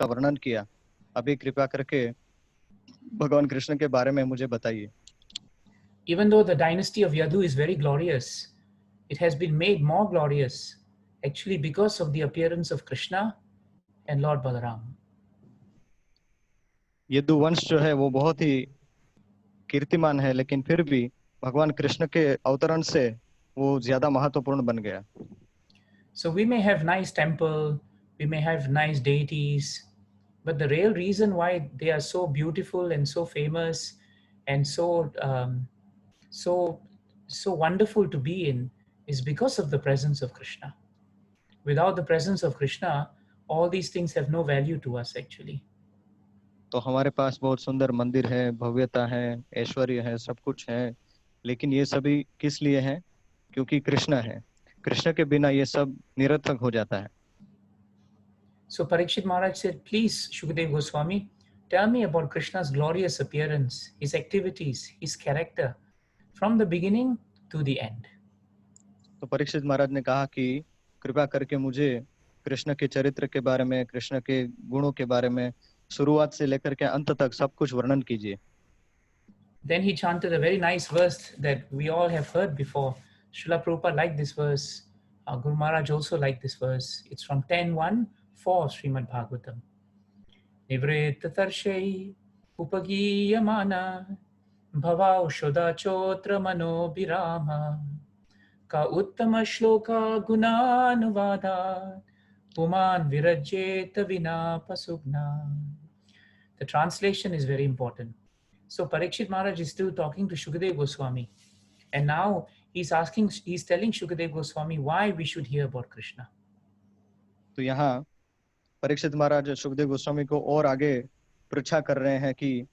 का वर्णन किया, अभी कृपा करके भगवान कृष्ण के बारे में मुझे बताइए। Even though the dynasty of Yadu is very glorious, it has been made more glorious actually because of the appearance of Krishna and Lord Balaram. Yadu वंश जो है वो बहुत ही कीर्तिमान है, लेकिन फिर भी भगवान कृष्ण के अवतरण से वो ज्यादा महत्वपूर्ण बन गया। So we may have nice temple, we may have nice deities, but the real reason why they are so beautiful and so famous and so so wonderful to be in is because of the presence of Krishna. Without the presence of Krishna, all these things have no value to us actually. तो हमारे पास बहुत सुंदर मंदिर है, भव्यता है, ऐश्वर्य है, सब कुछ है, लेकिन ये सभी किस लिए है? क्योंकि कृष्ण है। कृष्ण के बिना ये सब निरर्थक हो जाता है। So Parikshit Maharaj said, please, Shukadev Goswami, tell me about Krishna's glorious appearance, his activities, his character, from the beginning to the end. तो परीक्षित महाराज ने कहा कि कृपा करके मुझे कृष्ण के चरित्र के बारे में, कृष्ण के गुणों के बारे में शुरुआत से लेकर के अंत तक सब कुछ वर्णन कीजिए। Then he chanted a very nice verse that we all have heard before. Srila Prabhupada liked this verse. Guru Maharaj also liked this verse. It's from 10.1 for Srimad Bhagavatam. Nivritta tarshai upagiyamana bhava ushoda chotra mano birama ka uttama shloka gunanuvada puman virajeta vina pasugna. The translation is very important. So Parikshit Maharaj is still talking to Shukadev Goswami. And now he's telling Shukadev Goswami why we should hear about Krishna. तो यहाँ परीक्षित महाराज सुखदेव गोस्वामी को और आगे पृच्छा कर रहे हैं कि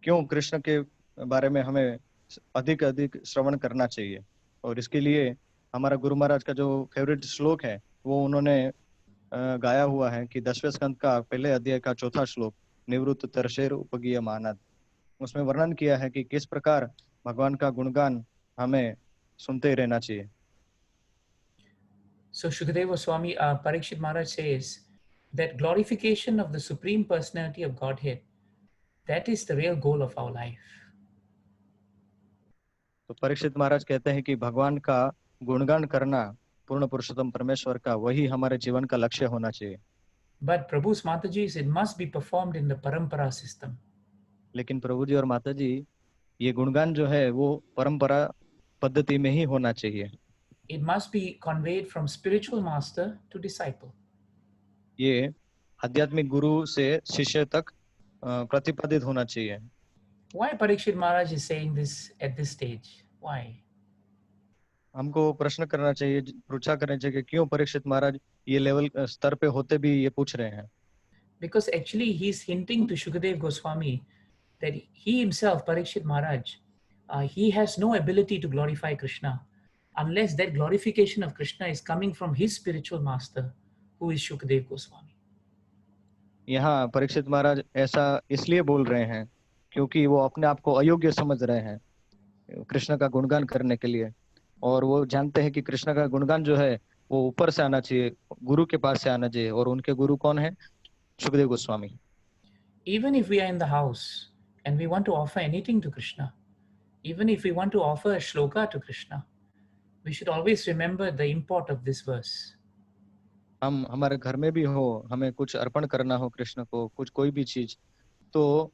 क्यों कृष्ण के बारे में हमें अधिक अधिक श्रवण करना चाहिए। और इसके लिए हमारा गुरु महाराज का जो फेवरेट श्लोक है वो उन्होंने गाया हुआ है कि 10वें स्कंद का पहले अध्याय का 4था श्लोक, निवृत्त तरशेर उपगीय मानद। उसमें वर्णन किया है कि किस प्रकार भगवान का गुणगान हमें सुनते ही रहना चाहिए। So Shukadeva Goswami, Parikshit Maharaj says that glorification of the Supreme Personality of Godhead, that is the real goal of our life. तो परीक्षित महाराज कहते हैं कि भगवान का गुणगान करना, पूर्ण पुरुषोत्तम परमेश्वर का, वही हमारे जीवन का लक्ष्य होना चाहिए। But Prabhu's Mataji, it must be performed in the parampara system. लेकिन प्रभु जी और माता जी, ये गुणगान जो है वो परंपरा पद्धति में ही होना चाहिए। It must be conveyed from spiritual master to disciple. ये आध्यात्मिक गुरु से शिष्य तक प्रतिपादित होना चाहिए। Why Parikshit Maharaj is saying this at this stage? Why? हमको प्रश्न करना चाहिए, पृच्छा करना चाहिए कि क्यों परीक्षित महाराज ये लेवल स्तर पे होते भी ये पूछ रहे हैं। Because actually he's hinting to Shukadev Goswami that he himself, Parikshit Maharaj, he has no ability to glorify Krishna unless that glorification of Krishna is coming from his spiritual master, who is Shukadev Goswami. यहाँ परीक्षित महाराज ऐसा इसलिए बोल रहे हैं क्योंकि वो अपने आप को अयोग्य समझ रहे हैं कृष्ण का गुणगान करने के लिए, और वो जानते हैं कि कृष्ण का गुणगान जो है वो ऊपर से आना चाहिए, गुरु के पास से आना चाहिए, और उनके गुरु कौन है? Sukhdev Goswami. Even if we are in the house and we want to offer anything to Krishna, even if we want to offer a shloka to Krishna, we should always remember the import of this verse. हम हमारे घर में भी हो, हमें कुछ अर्पण करना हो कृष्ण को, कुछ कोई भी चीज, तो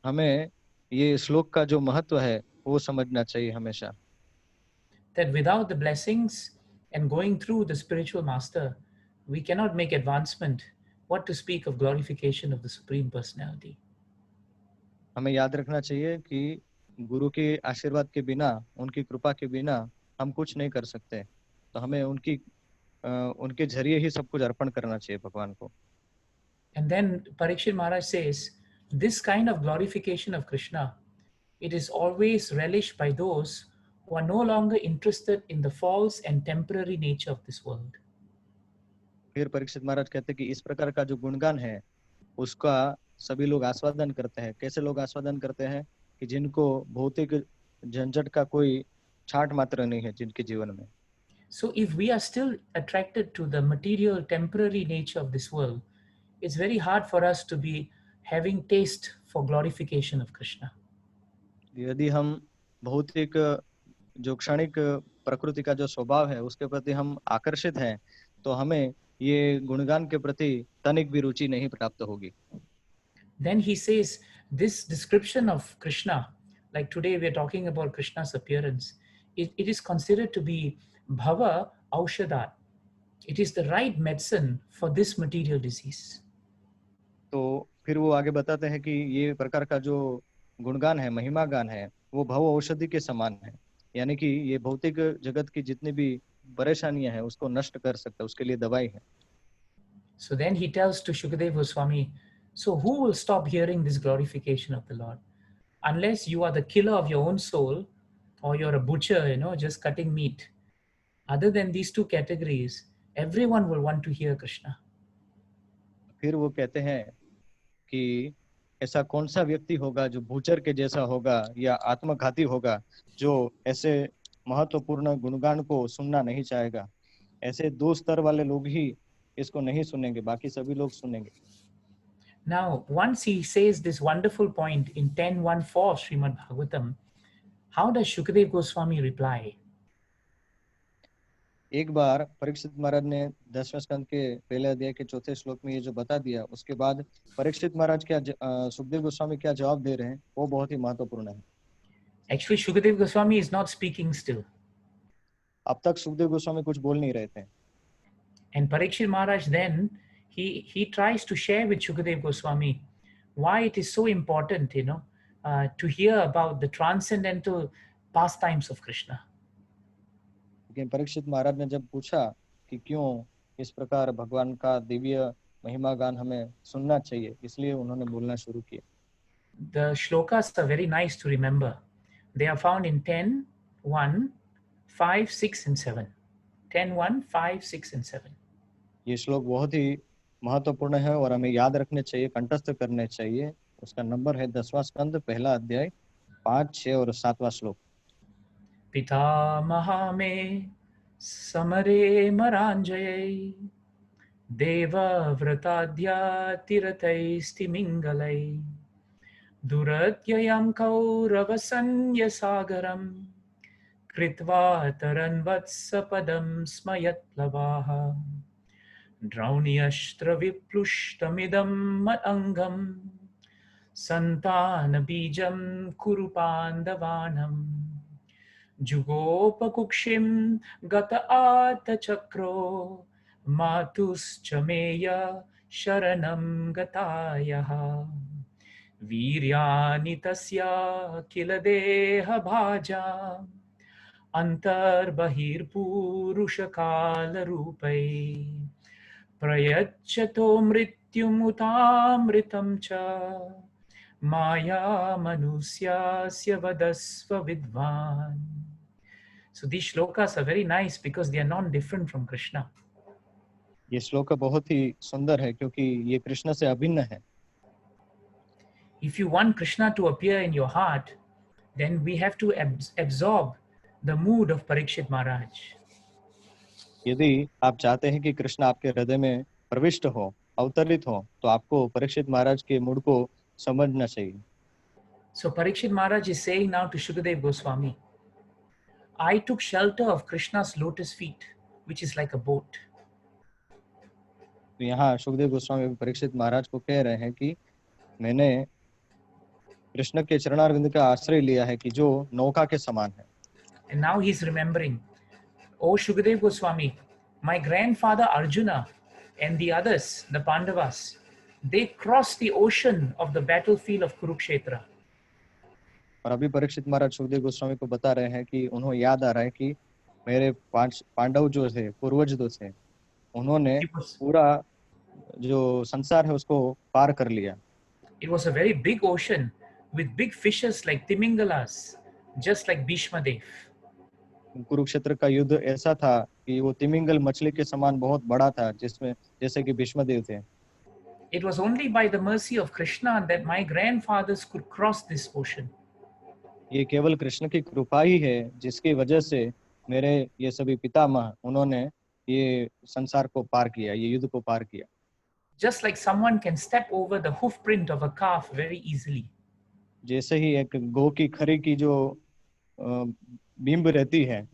हमें ये श्लोक का जो महत्व है वो समझना चाहिए हमेशा। That without the blessings and going through the spiritual master, we cannot make advancement. What to speak of glorification of the Supreme Personality? हमें याद रखना चाहिए कि गुरु के आशीर्वाद के बिना, उनकी कृपा के बिना हम कुछ नहीं कर सकते। तो हमें उनके जरिए ही सब कुछ अर्पण करना चाहिए भगवान को। And then Parikshit Maharaj says, this kind of glorification of Krishna, it is always relished by those who are no longer interested in the false and temporary nature of this world. फिर परीक्षित महाराज कहते हैं कि इस प्रकार का जो गुणगान है उसका सभी लोग आस्वादन करते हैं। कैसे लोग आस्वादन करते हैं? कि जिनको भौतिक झंझट का कोई छाट मात्र नहीं है जिनके जीवन में। So if we are still attracted to the material temporary nature of this world, it's very hard for us to be having taste for glorification of Krishna. यदि हम भौतिक जो क्षणिक प्रकृति का जो स्वभाव है उसके प्रति हम आकर्षित हैं, तो हमें ये गुणगान के प्रति तनिक भी रुचि नहीं प्राप्त होगी। Then he says this description of Krishna, like today we are talking about Krishna's appearance, it is considered to be bhava aushadha. It is the right medicine for this material disease. तो फिर वो आगे बताते हैं कि ये प्रकार का जो गुणगान है, महिमा गान है, वो भव औषधि के समान है, यानी कि ये भौतिक जगत की जितनी भी परेशानियां हैं उसको नष्ट कर सकता है, उसके लिए दवाई है। So then he tells to Shukadeva Goswami, so who will stop hearing this glorification of the Lord? Unless you are the killer of your own soul, or you're a butcher, just cutting meat. Other than these two categories, everyone will want to hear Krishna. फिर वो कहते हैं कि ऐसा कौन सा व्यक्ति होगा जो बूचर के जैसा होगा या आत्मघाती होगा, जो ऐसे महत्वपूर्ण गुणगान को सुनना नहीं चाहेगा। ऐसे दो स्तर वाले लोग ही इसको नहीं सुनेंगे, बाकी सभी लोग सुनेंगे। Now, once he says this wonderful point in 10.1.4 Srimad Bhagavatam, how does Shukadeva Goswami reply? एक बार परीक्षित महाराज ने 10वें स्कंद के पहले अध्याय के चौथे श्लोक में ये जो बता दिया, उसके बाद परीक्षित महाराज क्या सुखदेव गोस्वामी क्या जवाब दे रहे हैं, वो बहुत ही महत्वपूर्ण है। Actually, Shukadeva Goswami is not speaking still. अब तक सुखदेव गोस्वामी कुछ बोल नहीं रहे थे। And Parikshit Maharaj then, he tries to share with Shukadeva Goswami why it is so important, to hear about the transcendental pastimes of Krishna. लेकिन परीक्षित महाराज ने जब पूछा कि क्यों इस प्रकार भगवान का दिव्य महिमा गान हमें सुनना चाहिए, इसलिए उन्होंने बोलना शुरू किया। The shlokas are very nice to remember. They are found in 10.1, 5, 6 and 7. 10.1, 5, 6 and 7. ये श्लोक बहुत ही महत्वपूर्ण है और हमें याद रखने चाहिए, कंठस्थ करने चाहिए। उसका नंबर है 10वां स्कंद पहला अध्याय 5, 6 और 7वां श्लोक। पितामहा मे समरे मरांजये देवव्रताद्यातिरथैस्तिमिङ्गलै दुरत्ययं कौरवसन्यसागरं कृत्वा तरन्वत्सपदं स्मयत्प्लवाः द्रौण्यस्त्रविप्लुष्टमिदं मदङ्गं सन्तानबीजं कुरु पाण्डवानां जुगोपकुक्षिं गत आतचक्रो मातुश्च मेय शरणं गतायः वीर्याणि तस्या किल देहभाजा अन्तर्बहिर्पुरुषकालरूपै प्रयच्छतो मृत्युमुतामृतं च माया मनुष्यस्य वदस्व विद्वान्. So these shlokas are very nice because they are non-different from Krishna. ये श्लोक बहुत ही सुंदर है क्योंकि ये कृष्ण से अभिन्न है। If you want Krishna to appear in your heart, then we have to absorb the mood of Parikshit Maharaj. यदि आप चाहते हैं कि कृष्ण आपके हृदय में प्रविष्ट हो, अवतरित हो, तो आपको परीक्षित महाराज के मूड को समझना चाहिए। So Parikshit Maharaj is saying now to Shukadeva Goswami, I took shelter of Krishna's lotus feet, which is like a boat. तो यहाँ सुखदेव गोस्वामी परीक्षित महाराज को कह रहे हैं कि मैंने कृष्ण के चरणारविंद का आश्रय लिया है कि जो नौका के समान है। And now he's remembering, oh Shukadeva Goswami, my grandfather Arjuna and the others, the Pandavas, they crossed the ocean of the battlefield of Kurukshetra. और अभी परीक्षित महाराज सुखदेव गोस्वामी को बता रहे हैं कि उन्हें याद आ रहा है कि मेरे पांडव जो थे, पूर्वज जो थे, उन्होंने पूरा जो संसार है उसको पार कर लिया। It was a very big ocean with big fishes like Timingalas, just like Bhishma Dev. Kurukshetra का युद्ध ऐसा था कि वो तिमिंगल मछली के समान बहुत बड़ा था, जिसमें जैसे कि भीष्म देव थे। It was only by the mercy of Krishna that my grandfathers could cross this ocean. ये केवल कृष्ण की कृपा ही है जिसकी वजह से मेरे ये सभी पितामह उन्होंने ये संसार को पार किया, ये युद्ध को पार किया। just like someone can step over the hoof print of a calf very easily. जैसे ही एक गौ की खरी की जो बीम्ब रहती है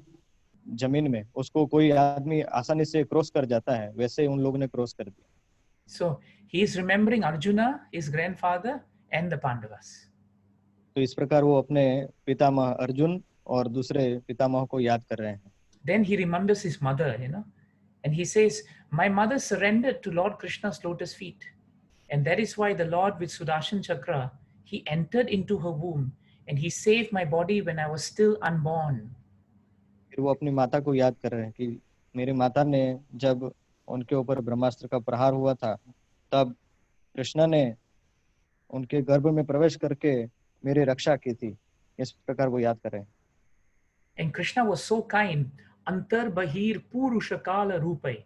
जमीन में, उसको कोई आदमी आसानी से क्रॉस कर जाता है, वैसे ही उन लोगों ने क्रॉस कर दिया। So he is remembering Arjuna, his grandfather, and the Pandavas. तो इस प्रकार वो अपने पितामह अर्जुन और दूसरे पितामह को याद कर रहे हैं। Then he remembers his mother, and he says, "My mother surrendered to Lord Krishna's lotus feet, and that is why the Lord with Sudarshan Chakra, he entered into her womb, and he saved my body when I was still unborn." फिर वो अपनी माता को याद कर रहे हैं कि मेरी माता ने जब उनके ऊपर ब्रह्मास्त्र का प्रहार हुआ था, तब कृष्ण ने उनके गर्भ में प्रवेश करके मेरी रक्षा की थी। इस प्रकार वो याद कर रहे हैं। And Krishna was so kind. Antar Bahir Purushakala Rupai.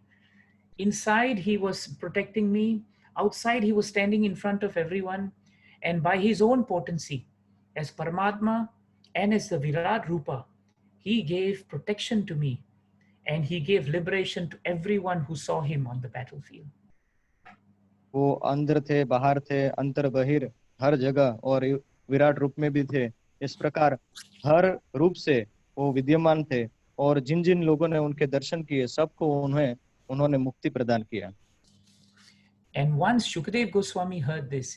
Inside, he was protecting me. Outside, he was standing in front of everyone. And by his own potency, as Paramatma and as the Virat Rupa, he gave protection to me. And he gave liberation to everyone who saw him on the battlefield. वो अंदर थे, बाहर थे, अंतर बहिर, हर जगह, और विराट रूप में भी थे। इस प्रकार हर रूप से वो विद्यमान थे, और जिन जिन लोगों ने उनके दर्शन किए, सबको उन्होंने मुक्ति प्रदान किया। And once Shukdev Goswami heard this,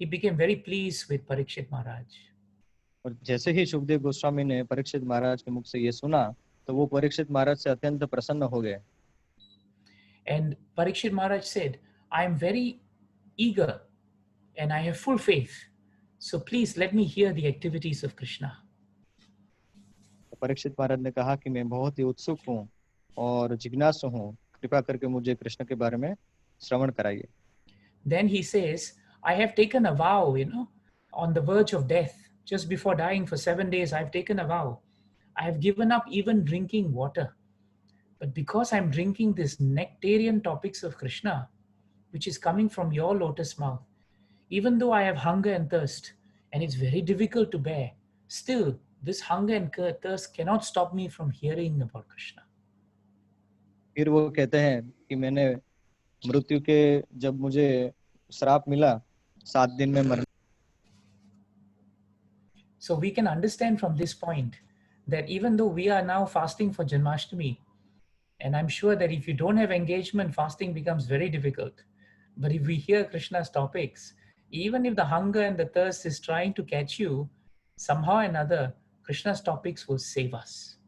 he became very pleased with Parikshit Maharaj. और जैसे ही सुखदेव गोस्वामी ने परीक्षित महाराज के मुख से ये सुना, तो वो परीक्षित महाराज से अत्यंत प्रसन्न हो गए। And Parikshit Maharaj said, "I am very eager and I have full faith. So please let me hear the activities of Krishna." Parikshit महाराज ने कहा कि मैं बहुत ही उत्सुक हूँ और जिज्ञासु हूँ, कृपा करके मुझे कृष्ण के बारे में श्रवण कराइए। Then he says, "I have taken a vow, on the verge of death, just before dying for 7 days, I've taken a vow. I have given up even drinking water. But because I'm drinking this nectarian topics of Krishna, which is coming from your lotus mouth, even though I have hunger and thirst, and it's very difficult to bear, still this hunger and thirst cannot stop me from hearing about Krishna." फिर वो कहते हैं कि मैंने मृत्यु के जब मुझे श्राप मिला 7 दिन में मरने। So we can understand from this point that even though we are now fasting for Janmashtami, and I'm sure that if you don't have engagement, fasting becomes very difficult. But if we hear Krishna's topics, even if the hunger and the thirst is trying to catch you, somehow or another, Krishna's topics will save us.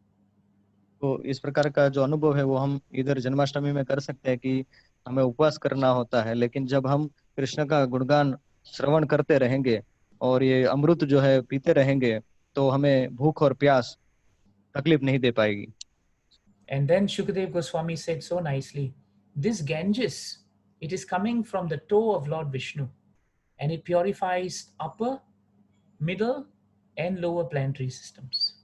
तो इस प्रकार का जो अनुभव है वो हम इधर जन्माष्टमी में कर सकते हैं कि हमें उपवास करना होता है, लेकिन जब हम कृष्ण का गुणगान श्रवण करते रहेंगे और ये अमृत जो है पीते रहेंगे, तो हमें भूख और प्यास तकलीफ नहीं दे पाएगी। And then Shukadev Goswami said so nicely, "This Ganges, it is coming from the toe of Lord Vishnu, and it purifies upper, middle, and lower planetary systems."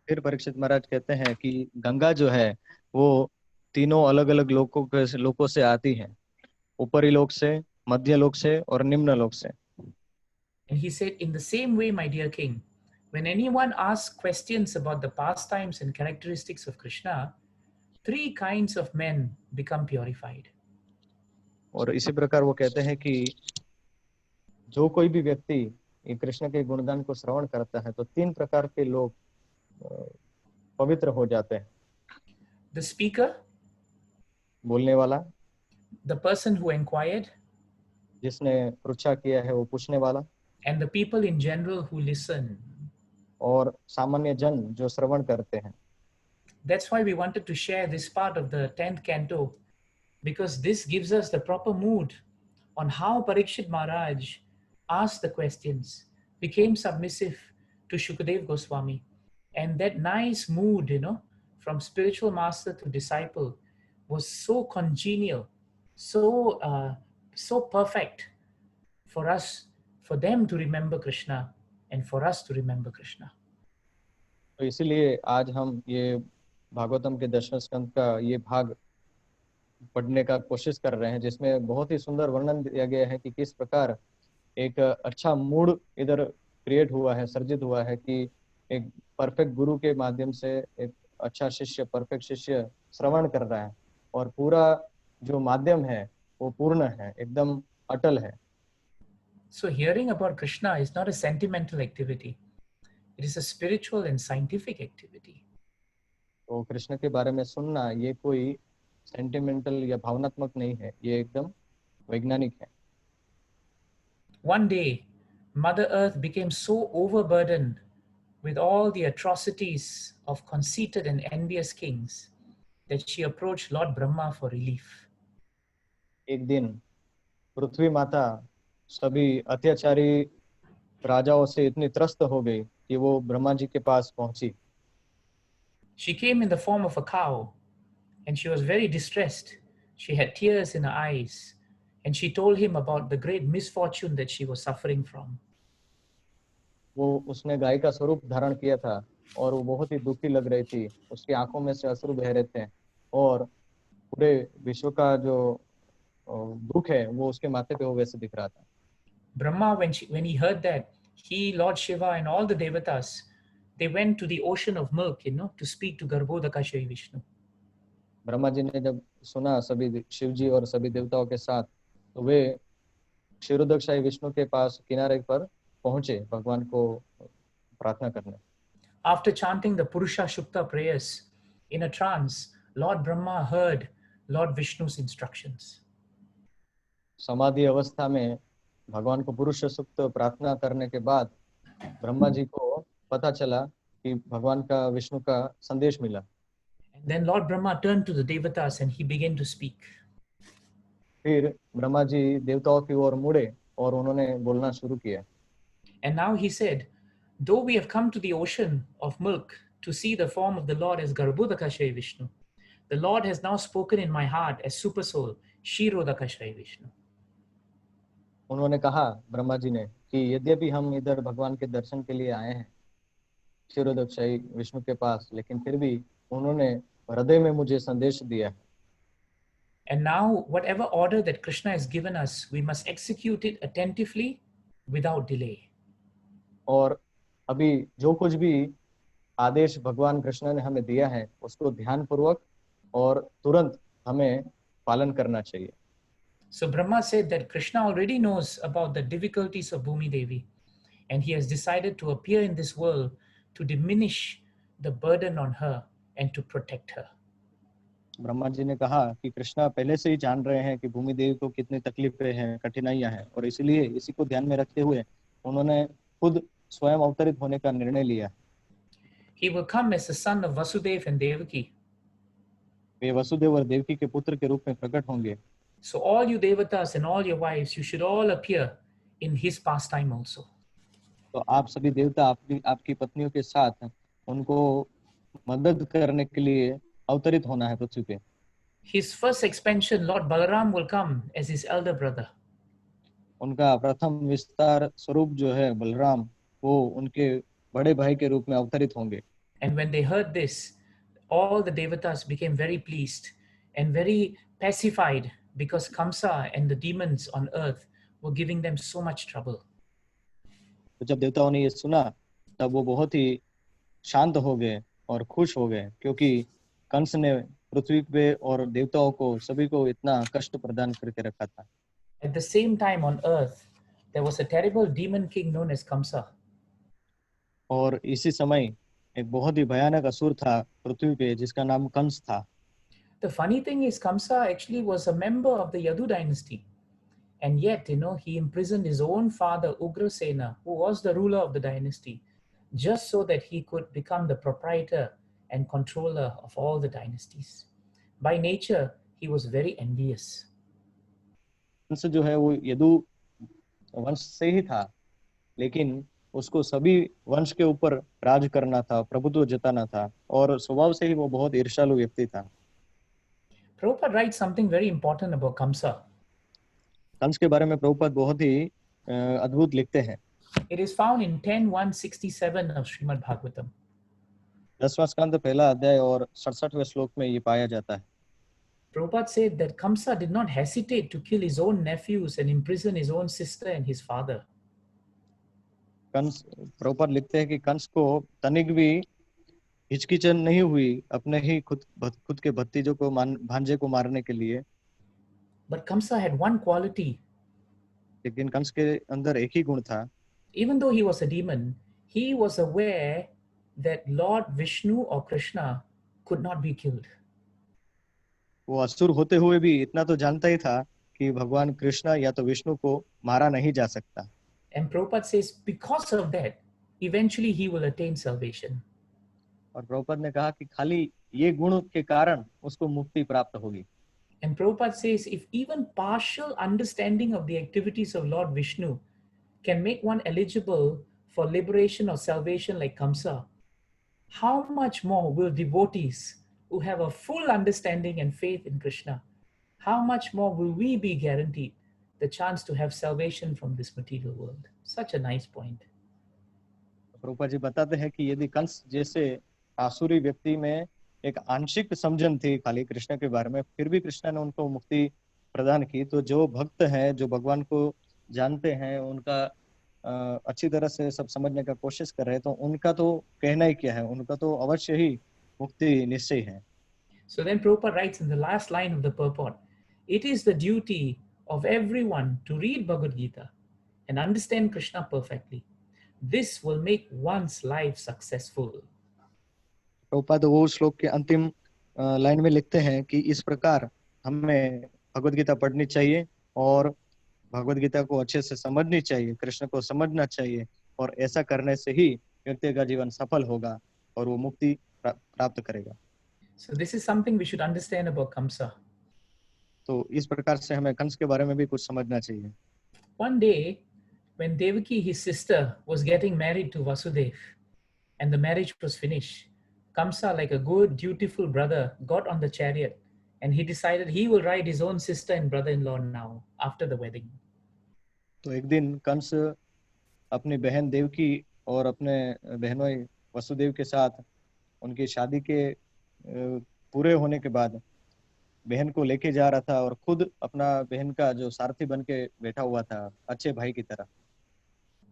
फिर परीक्षित महाराज कहते हैं कि गंगा जो है वो तीनों अलग अलग लोकों से आती है, ऊपरी लोक से, मध्य लोक से और निम्न लोक से। And he said, "In the same way, my dear king, when anyone asks questions about the pastimes and characteristics of Krishna, 3 kinds of men become purified." और इसी प्रकार वो कहते हैं कि जो कोई भी व्यक्ति कृष्ण के गुणगान को श्रवण करता है, तो 3 प्रकार के लोग पवित्र हो जाते हैं। The speaker, बोलने वाला, the person who inquired, जिसने पृच्छा किया है वो पूछने वाला, and the people in general who listen. और सामान्य जन जो श्रवण करते हैं। That's why we wanted to share this part of the 10th canto, because this gives us the proper mood on how Parikshit Maharaj asked the questions, became submissive to Shukadev Goswami. And that nice mood, from spiritual master to disciple was so congenial, so perfect for us, for them to remember Krishna and for us to remember Krishna. तो इसीलिए आज हम ये भागवतम के 10वें स्कंद का ये भाग पढ़ने का कोशिश कर रहे हैं, जिसमें बहुत ही सुंदर वर्णन दिया गया है कि किस प्रकार एक अच्छा मूड इधर क्रिएट हुआ है, सर्जित हुआ है कि एक परफेक्ट गुरु के माध्यम से एक अच्छा शिष्य, परफेक्ट शिष्य श्रवण कर रहा है, और पूरा जो माध्यम है वो पूर्ण है, एकदम अटल है। So hearing about Krishna is not a sentimental activity. It is a spiritual and scientific activity. तो कृष्ण के बारे में सुनना ये कोई सेंटिमेंटल या भावनात्मक नहीं है, ये एकदम वैज्ञानिक है। One day, Mother Earth became so overburdened with all the atrocities of conceited and envious kings that she approached Lord Brahma for relief. एक दिन पृथ्वी माता सभी अत्याचारी राजाओं से इतनी त्रस्त हो गई कि वो ब्रह्मा जी के पास पहुंची। She came in the form of a cow and she was very distressed. She had tears in her eyes and she told him about the great misfortune that she was suffering from. वो उसने गाय का स्वरूप धारण किया था और वो बहुत ही दुखी लग रही थी, उसकी आंखों में से अश्रु बह रहे थे और पूरे विश्व का जो दुख है वो उसके माथे पे वो वैसे दिख रहा था। Brahma, when he heard that, he, Lord Shiva, and all the devatas, they went to the ocean of milk, to speak to Garbhodakashayi Vishnu. Brahma ji ने जब सुना सभी शिव जी और सभी देवताओं के साथ, तो वे क्षीरोदकशाही विष्णु के पास किनारे पर पहुंचे भगवान को प्रार्थना करने। After chanting the Purusha Shukta prayers in a trance, Lord Brahma heard Lord Vishnu's instructions. समाधि अवस्था में भगवान को पुरुष सूक्त प्रार्थना करने के बाद ब्रह्मा जी को पता चला कि भगवान का विष्णु का संदेश मिला। And then Lord Brahma turned to the devatas and he began to speak. फिर ब्रह्मा जी देवताओं की ओर मुड़े और उन्होंने बोलना शुरू किया। And now he said, though we have come to the ocean of milk to see the form of the Lord as Garbhodakashayi Vishnu, the Lord has now spoken in my heart as Super Soul, Kshirodakashayi Vishnu. उन्होंने कहा ब्रह्मा जी ने कि यद्यपि हम इधर भगवान के दर्शन के लिए आए हैं क्षीरोदकशाही विष्णु के पास, लेकिन फिर भी उन्होंने हृदय में मुझे संदेश दिया है। And now, whatever order that Krishna has given us, we must execute it attentively without delay. और अभी जो कुछ भी आदेश भगवान कृष्ण ने हमें दिया है उसको ध्यानपूर्वक और तुरंत हमें पालन करना चाहिए। So Brahma said that Krishna already knows about the difficulties of Bhumi Devi, and he has decided to appear in this world to diminish the burden on her and to protect her. Brahma ji ने कहा कि कृष्णा पहले से ही जान रहे हैं कि भूमि देवी को कितनी तकलीफें हैं, कठिनाइयां हैं, और इसलिए इसी को ध्यान में रखते हुए उन्होंने खुद स्वयं अवतरित होने का निर्णय लिया। He will come as the son of Vasudeva and Devaki. वे वसुदेव और देवकी के पुत्र के रूप में प्रकट होंगे। So all you devatas and all your wives, you should all appear in his pastime also. तो आप सभी देवता आपकी पत्नियों के साथ उनको मदद करने के लिए अवतरित होना है पृथ्वी पे। His first expansion, Lord Balaram will come as his elder brother. उनका प्रथम विस्तार स्वरूप जो है बलराम, वो उनके बड़े भाई के रूप में अवतरित होंगे। And when they heard this, all the devatas became very pleased and very pacified because Kamsa and the demons on earth were giving them so much trouble. तो जब देवताओं ने ये सुना तब वो बहुत ही शांत हो गए और खुश हो गए, क्योंकि कंस ने पृथ्वी पे और देवताओं को सभी को इतना कष्ट प्रदान करके रखा था। At the same time on earth, there was a terrible demon king known as Kamsa. और इसी समय एक बहुत ही भयानक असुर था पृथ्वी पे जिसका नाम कंस था। The funny thing is, Kamsa actually was a member of the Yadu dynasty. And yet, he imprisoned his own father, Ugrasena, who was the ruler of the dynasty, just so that he could become the proprietor and controller of all the dynasties. By nature, he was very envious. Kans जो है वो यदु वंश से ही था, लेकिन उसको सभी वंश के ऊपर राज करना था, प्रभुत्व जताना था, और स्वभाव से ही वो बहुत ईर्ष्यालु व्यक्ति था। Prabhupada writes something very important about Kamsa. Kans के बारे में प्रभुपाद बहुत ही अद्भुत लिखते हैं। It is found in 10.167 of Srimad Bhagavatam. 10वां स्कंद पहला अध्याय और 67वें श्लोक में ये पाया जाता है। Prabhupada said that Kamsa did not hesitate to kill his own nephews and imprison his own sister and his father. Kans, Prabhupada लिखते हैं कि कंस को तनिक भी हिचकिचाहट नहीं हुई अपने ही खुद के भतीजों को भांजे को मारने के लिए। But Kamsa had one quality. लेकिन कंस के अंदर एक ही गुण था, Even though he was a demon, he was aware that Lord Vishnu or Krishna could not be killed. वो असुर होते हुए भी इतना तो जानता ही था कि भगवान कृष्ण या तो विष्णु को मारा नहीं जा सकता। And Prabhupada says, because of that, eventually he will attain salvation. और प्रभुपाद ने कहा कि खाली ये गुण के कारण उसको मुक्ति प्राप्त होगी। And Prabhupada says, if even partial understanding of the activities of Lord Vishnu can make one eligible for liberation or salvation like Kamsa, how much more will devotees who have a full understanding and faith in Krishna, how much more will we be guaranteed the chance to have salvation from this material world? Such a nice point. Prabhupada ji बताते हैं कि यदि कंस जैसे आसुरी व्यक्ति में एक आंशिक समझन थी खाली कृष्ण के बारे में, फिर भी कृष्ण ने उनको मुक्ति प्रदान की, तो जो भक्त हैं, जो भगवान को जानते हैं, उनका अच्छी तरह से सब समझने का कोशिश कर रहे हैं, तो उनका तो कहना ही क्या है, उनका तो अवश्य ही मुक्ति निश्चय है। So then Prabhupada writes in the last line of the purport, it is the duty of everyone to read Bhagavad Gita and understand Krishna perfectly. This will make one's life successful. Prabhupada वो श्लोक के अंतिम line में लिखते हैं कि इस प्रकार हमें भगवद गीता पढ़नी चाहिए और भगवद गीता को अच्छे से समझनी चाहिए, कृष्ण को समझना चाहिए, और ऐसा करने से ही व्यक्ति का जीवन सफल होगा और वो मुक्ति प्राप्त करेगा। So this is something we should understand about Kamsa. तो इस प्रकार से हमें कंस के बारे में भी कुछ समझना चाहिए। One day, when Devaki, his sister, was getting married to Vasudev, and the marriage was finished, Kamsa, like a good, dutiful brother, got on the chariot, and he decided he will ride his own sister and brother-in-law now, after the wedding. तो एक दिन कंस अपनी बहन देवकी और अपने बहनों वसुदेव के साथ उनकी शादी के पूरे होने के बाद बहन को लेके जा रहा था और खुद अपना बहन का जो सारथी बन के बैठा हुआ था, अच्छे भाई की तरह।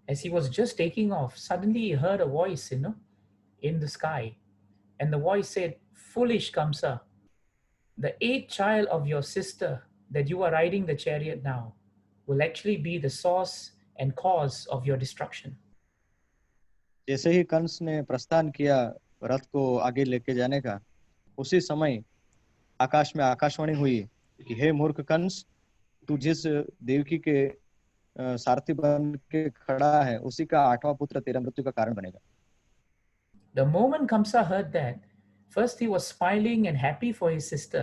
As he was just taking off, suddenly he heard a voice, in the sky. And the voice said, "Foolish Kamsa, the eighth child of your sister that you are riding the chariot now will actually be the source and cause of your destruction." जैसे ही कंस ने प्रस्थान किया रथ को आगे लेके जाने का, उसी समय आकाश में आकाशवाणी हुई कि हे मूर्ख कंस, तू जिस देवकी के सारथी बन के खड़ा है, उसी का 8वां पुत्र तेरा मृत्यु का कारण बनेगा। The moment Kamsa heard that, first he was smiling and happy for his sister.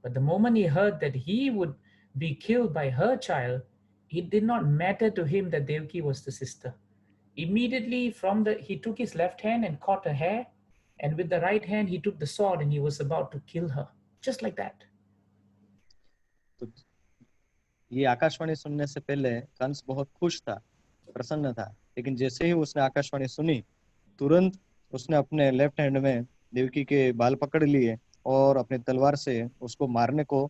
But the moment he heard that he would be killed by her child, it did not matter to him that Devaki was the sister. Immediately he took his left hand and caught her hair, and with the right hand he took the sword and he was about to kill her, just like that. तो ये आकाशवाणी सुनने से पहले कंस बहुत खुश था, प्रसन्न था, लेकिन जैसे ही उसने आकाशवाणी सुनी, तुरंत उसने अपने लेफ्ट हैंड में देवकी के बाल पकड़ लिए और अपनी तलवार से उसको मारने को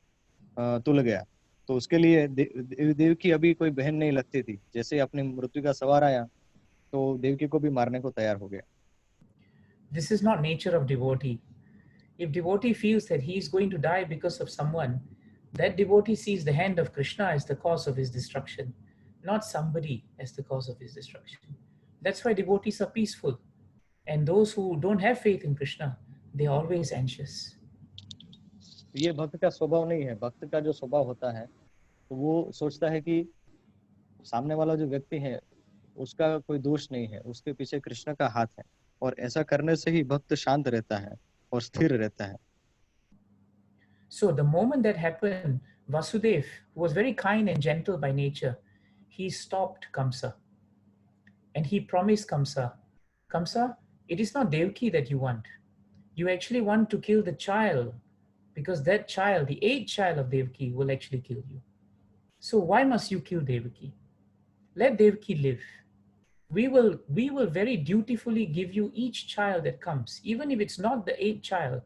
तुल गया। तो उसके लिए देवकी अभी कोई बहन नहीं लगती थी, जैसे अपनी मृत्यु का सवार आया तो देवकी को भी मारने को तैयार हो गया। This is not nature of devotee. If devotee feels that he is going to die because of someone, that devotee sees the hand of Krishna as the cause of his destruction, not somebody as the cause of his destruction. That's why devotees are peaceful. And those who don't have faith in Krishna, they are always anxious. ये भक्त का स्वभाव नहीं है। भक्त का जो स्वभाव होता है, तो वो सोचता है कि सामने वाला जो व्यक्ति है उसका कोई दोष नहीं है, उसके पीछे कृष्ण का हाथ है, और ऐसा करने से ही भक्त शांत रहता है और स्थिर रहता है। So the moment that happened, Vasudev, who was very kind and gentle by nature, he stopped Kamsa. And he promised Kamsa, Kamsa, it is not Devaki that you want. You actually want to kill the child, because that child, the eighth child of Devaki, will actually kill you. So why must you kill Devaki? Let Devaki live. We will very dutifully give you each child that comes. Even if it's not the eighth child,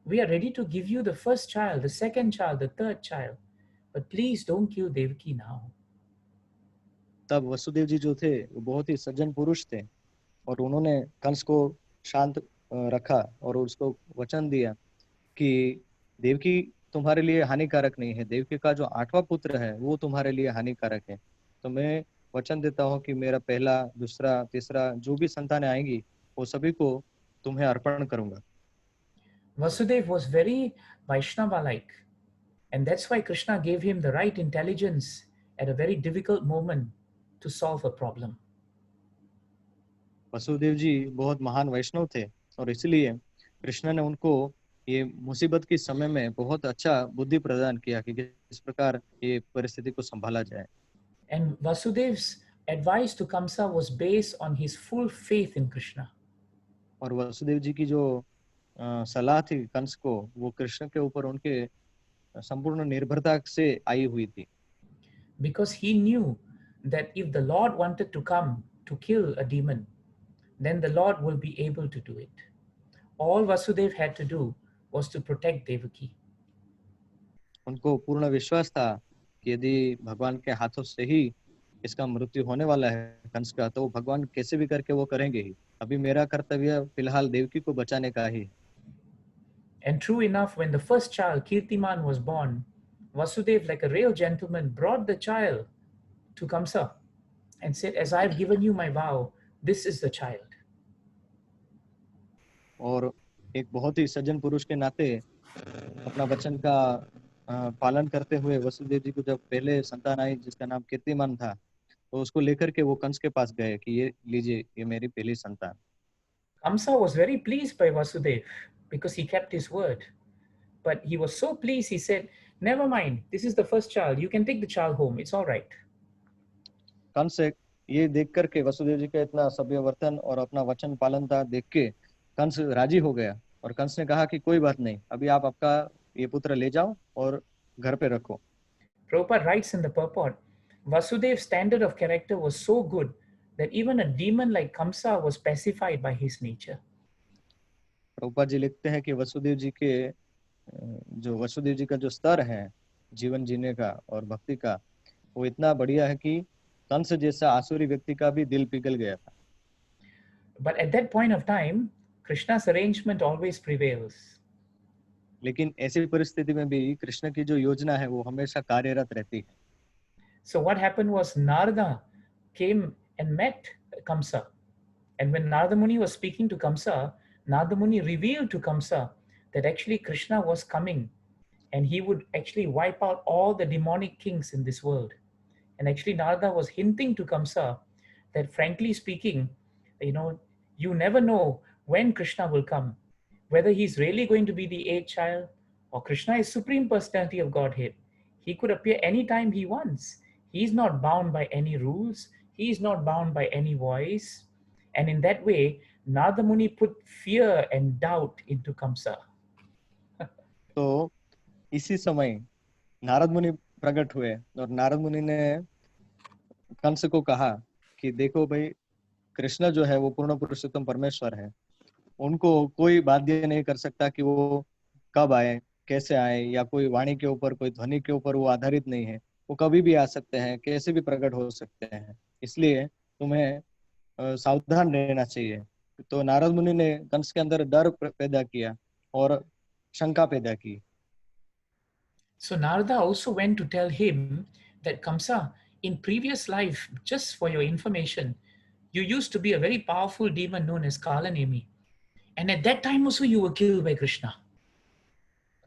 we are ready to give you the first child, the second child, the third child. But please don't kill Devaki now. तब वसुदेव जी जो थे वो बहुत ही सज्जन पुरुष थे, और उन्होंने कंस को शांत रखा और उसको वचन दिया कि देवकी तुम्हारे लिए हानिकारक नहीं है, देवकी का जो 8वां पुत्र है वो तुम्हारे लिए हानिकारक है। तो मैं वचन देता हूँ कि मेरा पहला, दूसरा, तीसरा जो भी संतानें आएंगी वो सभी को तुम्हें अर्पण करूंगा। Vasudeva was very Vaishnava-like, and that's why Krishna gave him the right intelligence at a very difficult moment to solve a problem. Vasudev जी बहुत महान वैष्णव थे और इसलिए कृष्ण ने उनको ये मुसीबत के समय में बहुत अच्छा बुद्धि प्रदान किया कि किस प्रकार ये परिस्थिति को संभाला जाए। And Vasudev's advice to Kamsa was based on his full faith in Krishna. और वसुदेव जी की जो सलाह थी कंस को, वो कृष्ण के ऊपर उनके संपूर्ण निर्भरता से आई हुई थी। Because he knew that if the Lord wanted to come to kill a demon, then the Lord will be able to do it. All Vasudeva had to do was to protect Devaki. उनको पूर्ण विश्वास था कि यदि भगवान के हाथों से ही इसका मृत्यु होने वाला है कंस का, तो भगवान कैसे भी करके वो करेंगे ही। अभी मेरा कर्तव्य फिलहाल देवकी को बचाने का ही है। And true enough, when the first child, Kirtiman, was born, Vasudeva, like a real gentleman, brought the child to Kamsa and said, "As I've given you my vow, this is the child." और एक बहुत ही सज्जन पुरुष के नाते अपना वचन का पालन करते हुए वसुदेव जी को जब पहले संतान आई जिसका नाम कीर्तिमान था, तो उसको लेकर के वो कंस के पास गए कि ये लीजिए, ये मेरी पहली संतान। Kamsa was very pleased by Vasudeva because he kept his word. But he was so pleased, he said, "Never mind, this is the first child. You can take the child home. It's all right." Kans ये देख करके वसुदेव जी का इतना सभ्य वर्तन और अपना वचन पालन था देख के कंस राजी हो गया और कंस ने कहा कि कोई बात नहीं, अभी आप आपका ये पुत्र ले जाओ और घर पे रखो। Prabhupada writes in the purport, Vasudev's standard of character was so good that even a demon like Kamsa was pacified by his nature. Prabhupada ji लिखते हैं कि वसुदेव जी के जो वसुदेव जी का जो स्तर है जीवन जीने का और भक्ति का, वो इतना बढ़िया है कि कंस जैसा आसुरी व्यक्ति का भी दिल पिघल गया था। But at that point of time, Krishna's arrangement always prevails. लेकिन ऐसी परिस्थिति में भी कृष्ण की जो योजना है वो हमेशा कार्यरत रहती है। So what happened was Narada came and met Kamsa. And when Narada Muni was speaking to Kamsa, Narada Muni revealed to Kamsa that actually Krishna was coming and he would actually wipe out all the demonic kings in this world. And actually Narada was hinting to Kamsa that frankly speaking, you never know when Krishna will come, whether he's really going to be the eighth child or Krishna is Supreme Personality of Godhead. He could appear anytime he wants. He's not bound by any rules. He's not bound by any voice. And in that way, Narada Muni put fear and doubt into Kamsa. तो इसी समय नारद मुनि प्रकट हुए और नारद मुनि ने कंस को कहा कि देखो भाई, कृष्ण जो है वो पूर्ण पुरुषोत्तम परमेश्वर है, उनको कोई बाध्य नहीं कर सकता कि वो कब आए, कैसे आए, या कोई वाणी के ऊपर, कोई ध्वनि के ऊपर वो आधारित नहीं है। वो कभी भी आ सकते हैं, कैसे भी प्रकट हो सकते हैं, इसलिए तुम्हें सावधान रहना चाहिए। तो नारद मुनि ने कंस के अंदर डर पैदा किया और शंका पैदा की। So Narada also went to tell him that Kamsa, in previous life, just for your information, you used to be a very powerful demon known as Kalanemi. And at that time also you were killed by Krishna.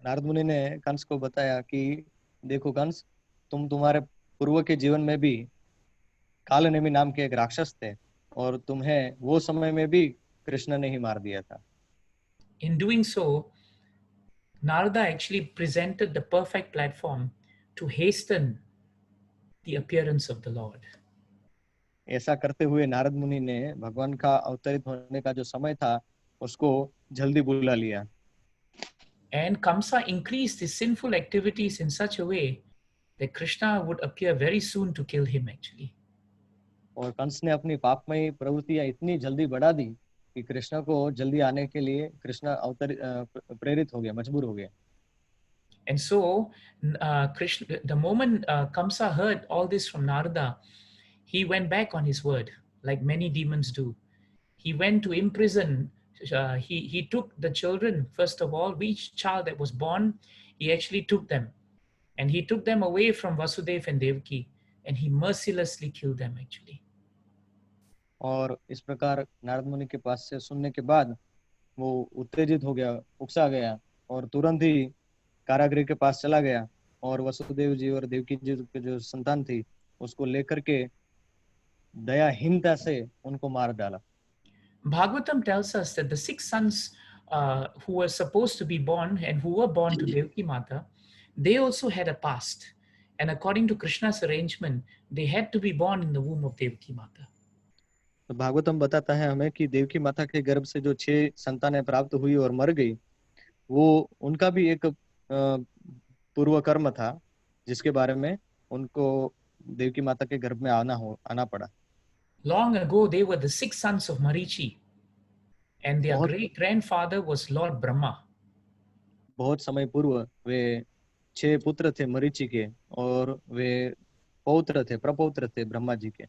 Narad मुनि ने कंस को बताया कि देखो कंस, तुम्हारे पूर्व के जीवन में भी कालनेमी नाम के एक राक्षस थे और तुम्हें वो समय में भी कृष्ण ने ही मार दिया था। In doing so, Narada actually presented the perfect platform to hasten the appearance of the Lord. ऐसा करते हुए नारद मुनि ने भगवान का अवतरित होने का जो समय था उसको जल्दी बुला लिया। And Kamsa increased his sinful activities in such a way that Krishna would appear very soon to kill him actually. और कंस ने अपनी पापमयी प्रवृत्तियां इतनी जल्दी बढ़ा दी कि कृष्ण को जल्दी आने के लिए कृष्ण प्रेरित हो गया, मजबूर हो गया। And so, Krishna, the moment Kamsa heard all this from Narada, he went back on his word, like many demons do. He went to imprison. He took the children, first of all, each child that was born, he actually took them, and he took them away from Vasudev and Devaki, and he mercilessly killed them actually. और इस प्रकार नारद मुनि के पास से सुनने के बाद वो उत्तेजित हो गया, उकसा गया और तुरंत ही कारागृह के पास चला गया और वसुदेव जी और देवकी जी की जो संतान थी उसको लेकर के दयाहीनता से उनको मार डाला। Bhagavatam tells us that the 6 sons who were supposed to be born and who were born to Devaki Mata, they also had a past. And according to Krishna's arrangement, they had to be born in the womb of Devaki Mata. तो भागवतम बताता है हमें कि देवकी माता के गर्भ से जो 6 संतानें प्राप्त हुई और मर गई, वो उनका भी एक पूर्व कर्म था जिसके बारे में उनको देवकी माता के गर्भ में आना पड़ा। Long ago, they were the 6 sons of Marichi, and their बहुत great grandfather was Lord Brahma. बहुत समय पूर्व वे 6 पुत्र थे मरीचि के और वे पौत्र थे, प्रपौत्र थे ब्रह्मा जी के।